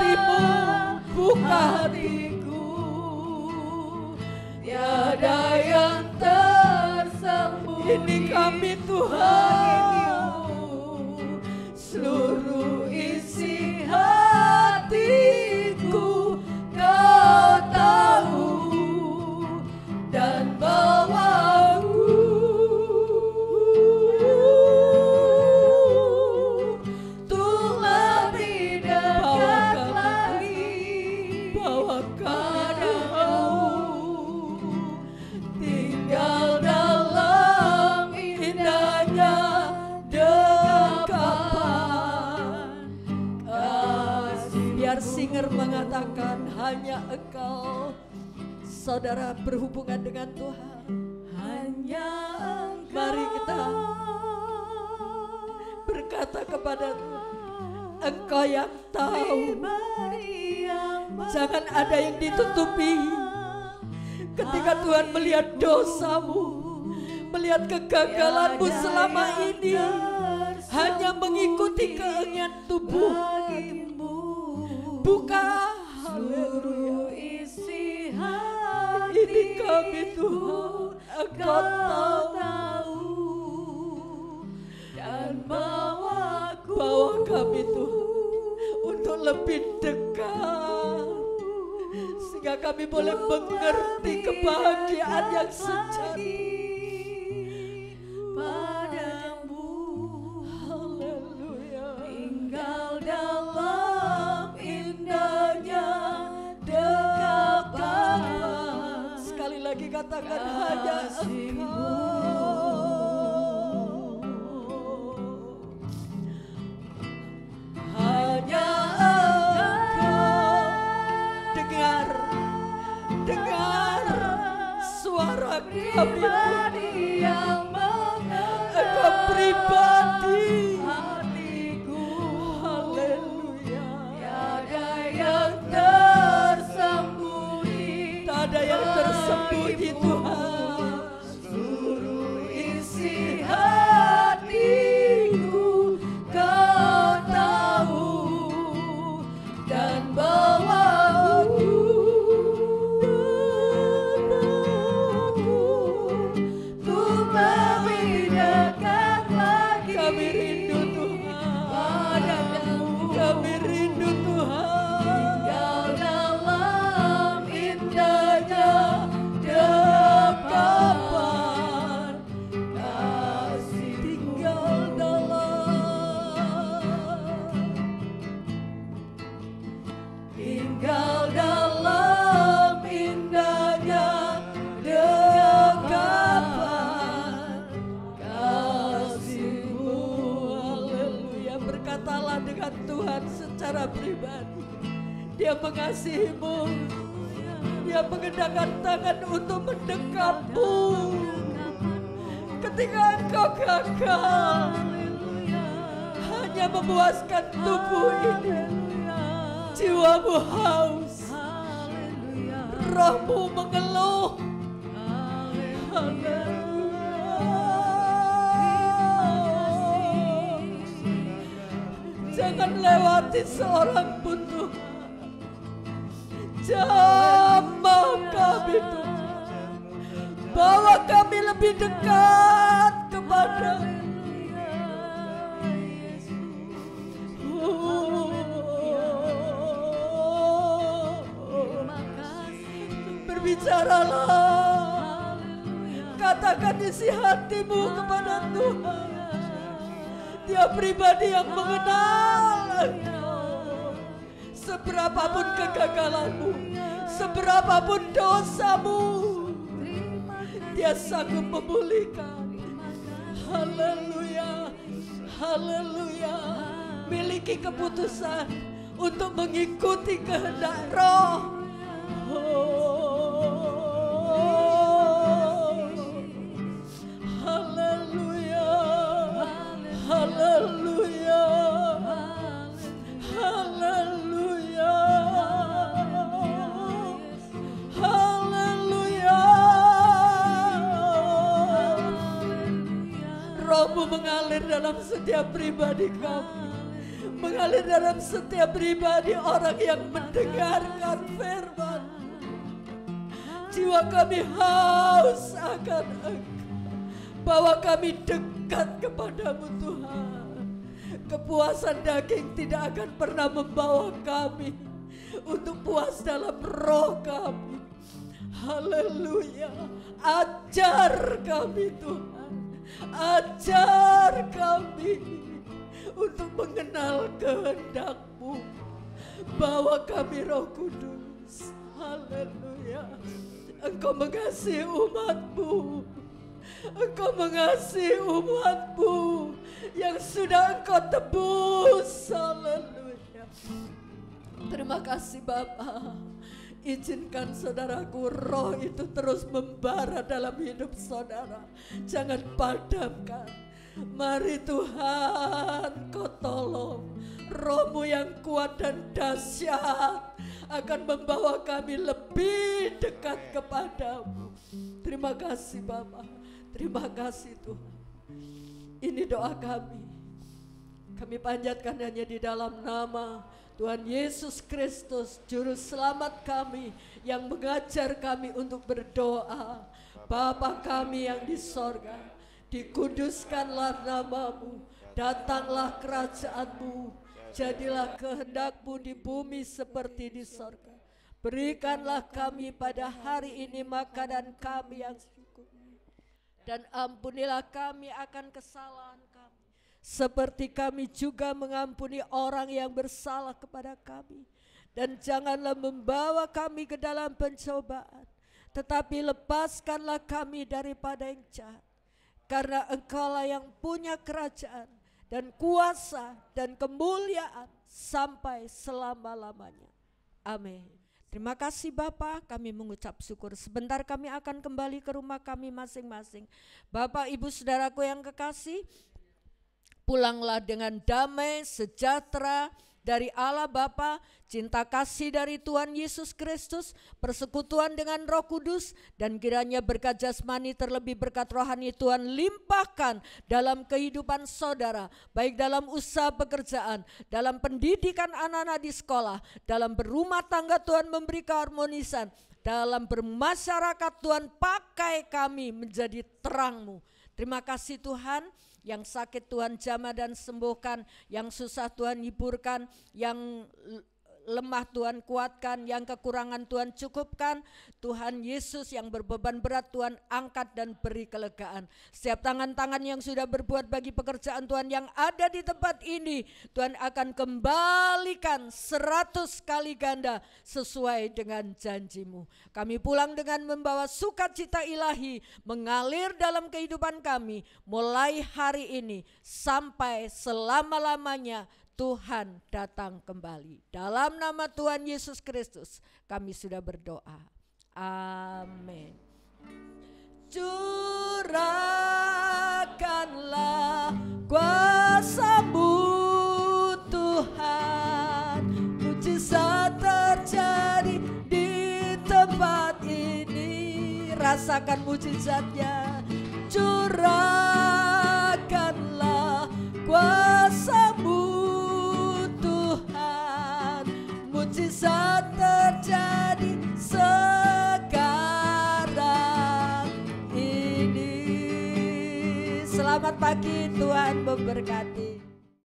S2: hatimu, buka hatiku. Tiada yang tersembunyi. Ini kami Tuhan, seluruh isi hatiku Kau tahu, dan bawaku untuk lebih dekat lagi. Bawa padamu, tinggal dalam indahnya dekapan kasih. Biar singer mengatakan hanya Engkau. Saudara berhubungan dengan Tuhan, hanya Engkau. Mari kita berkata kepada Tuhan, Engkau yang tahu. Jangan ada yang ditutupi. Ketika Tuhan melihat dosamu, melihat kegagalanmu selama ini, hanya mengikuti keinginan tubuh, buka seluruh isi hati. Ini kami Tuhan, Engkau tahu, dan bawa kami Tuhan untuk lebih dekat, sehingga kami boleh mengerti kebahagiaan yang sejati padamu. Haleluya. Tinggal dalam indahnya dekapan. Sekali lagi katakan hanya Engkau. Hanya Engkau. Dengar suara kami, Engkau pribadi hatiku. Haleluya. Tiada yang tersembunyi, tak ada yang tersembunyi Tuhan. Seluruh isi hatiku Kau tahu, dan bawaku untuk lebih dekat lagi. Kami rindu Tuhan padamu, kami rindu Tuhan. Tinggal dalam indahnya dekapan kasih. Tinggal dalam indahnya dekapan kasih-Mu. Haleluya. Berkatalah dengan Tuhan secara pribadi. Dia mengasihi-Mu. Dia mengendahkan tangan untuk mendekapmu ketika engkau gagal hanya memuaskan tubuh ini. Jiwamu haus, rohmu mengeluh. Jangan lewati seorang pun Tuhan. Jamah kami Tuhan, bawa kami lebih dekat kepada berbicaralah, katakan isi hatimu kepada Tuhan. Dia pribadi yang mengenal engkau. Seberapapun kegagalanmu, seberapapun dosamu, Dia sanggup memulihkan. Haleluya, haleluya. Miliki keputusan untuk mengikuti kehendak Roh. Haleluya, haleluya, haleluya, haleluya. Rohmu mengalir dalam setiap pribadi kami, mengalir dalam setiap pribadi orang yang mendengarkan firman. Jiwa kami haus akan Engkau, bahwa kami dekat kepadamu Tuhan. Kepuasan daging tidak akan pernah membawa kami untuk puas dalam roh kami. Haleluya. Ajar kami Tuhan, ajar kami untuk mengenal kehendak-Mu. Bawa kami Roh Kudus. Haleluya. Engkau mengasihi umat-Mu. Engkau mengasihi umat-Mu yang sudah Engkau tebus. Haleluya. Terima kasih Bapa. Izinkan saudaraku, roh itu terus membara dalam hidup saudara. Jangan padamkan. Mari Tuhan, Kau tolong. Roh-Mu yang kuat dan dahsyat akan membawa kami lebih dekat kepadamu. Terima kasih Bapa. Terima kasih Tuhan. Ini doa kami. Kami panjatkan hanya di dalam nama Tuhan Yesus Kristus, Juru Selamat kami, yang mengajar kami untuk berdoa. Bapa kami yang di sorga, dikuduskanlah nama-Mu, datanglah kerajaan-Mu, jadilah kehendak-Mu di bumi seperti di sorga. Berikanlah kami pada hari ini makanan kami yang secukupnya, dan ampunilah kami akan kesalahan kami, seperti kami juga mengampuni orang yang bersalah kepada kami. Dan janganlah membawa kami ke dalam pencobaan, tetapi lepaskanlah kami daripada yang jahat. Karena Engkaulah yang punya kerajaan dan kuasa dan kemuliaan sampai selama-lamanya. Amin. Terima kasih Bapak, kami mengucap syukur. Sebentar kami akan kembali ke rumah kami masing-masing. Bapak, Ibu, Saudaraku yang kekasih, pulanglah dengan damai, sejahtera dari Allah Bapa, cinta kasih dari Tuhan Yesus Kristus, persekutuan dengan Roh Kudus, dan kiranya berkat jasmani terlebih berkat rohani Tuhan limpahkan dalam kehidupan saudara, baik dalam usaha pekerjaan, dalam pendidikan anak-anak di sekolah, dalam berumah tangga Tuhan memberi keharmonisan, dalam bermasyarakat Tuhan pakai kami menjadi terang-Mu. Terima kasih Tuhan. Yang sakit Tuhan jamah dan sembuhkan, yang susah Tuhan hiburkan, yang lemah Tuhan kuatkan, yang kekurangan Tuhan cukupkan. Tuhan Yesus, yang berbeban berat Tuhan angkat dan beri kelegaan. Setiap tangan-tangan yang sudah berbuat bagi pekerjaan Tuhan yang ada di tempat ini, Tuhan akan kembalikan 100 kali ganda sesuai dengan janji-Mu. Kami pulang dengan membawa sukacita ilahi mengalir dalam kehidupan kami mulai hari ini sampai selama-lamanya. Tuhan datang kembali. Dalam nama Tuhan Yesus Kristus kami sudah berdoa. Amin. Curahkanlah kuasa-Mu Tuhan, mujizat terjadi di tempat ini. Rasakan mujizatnya. Curahkanlah kuasa-Mu Tuhan, mujizat terjadi sekarang ini. Selamat pagi, Tuhan memberkati.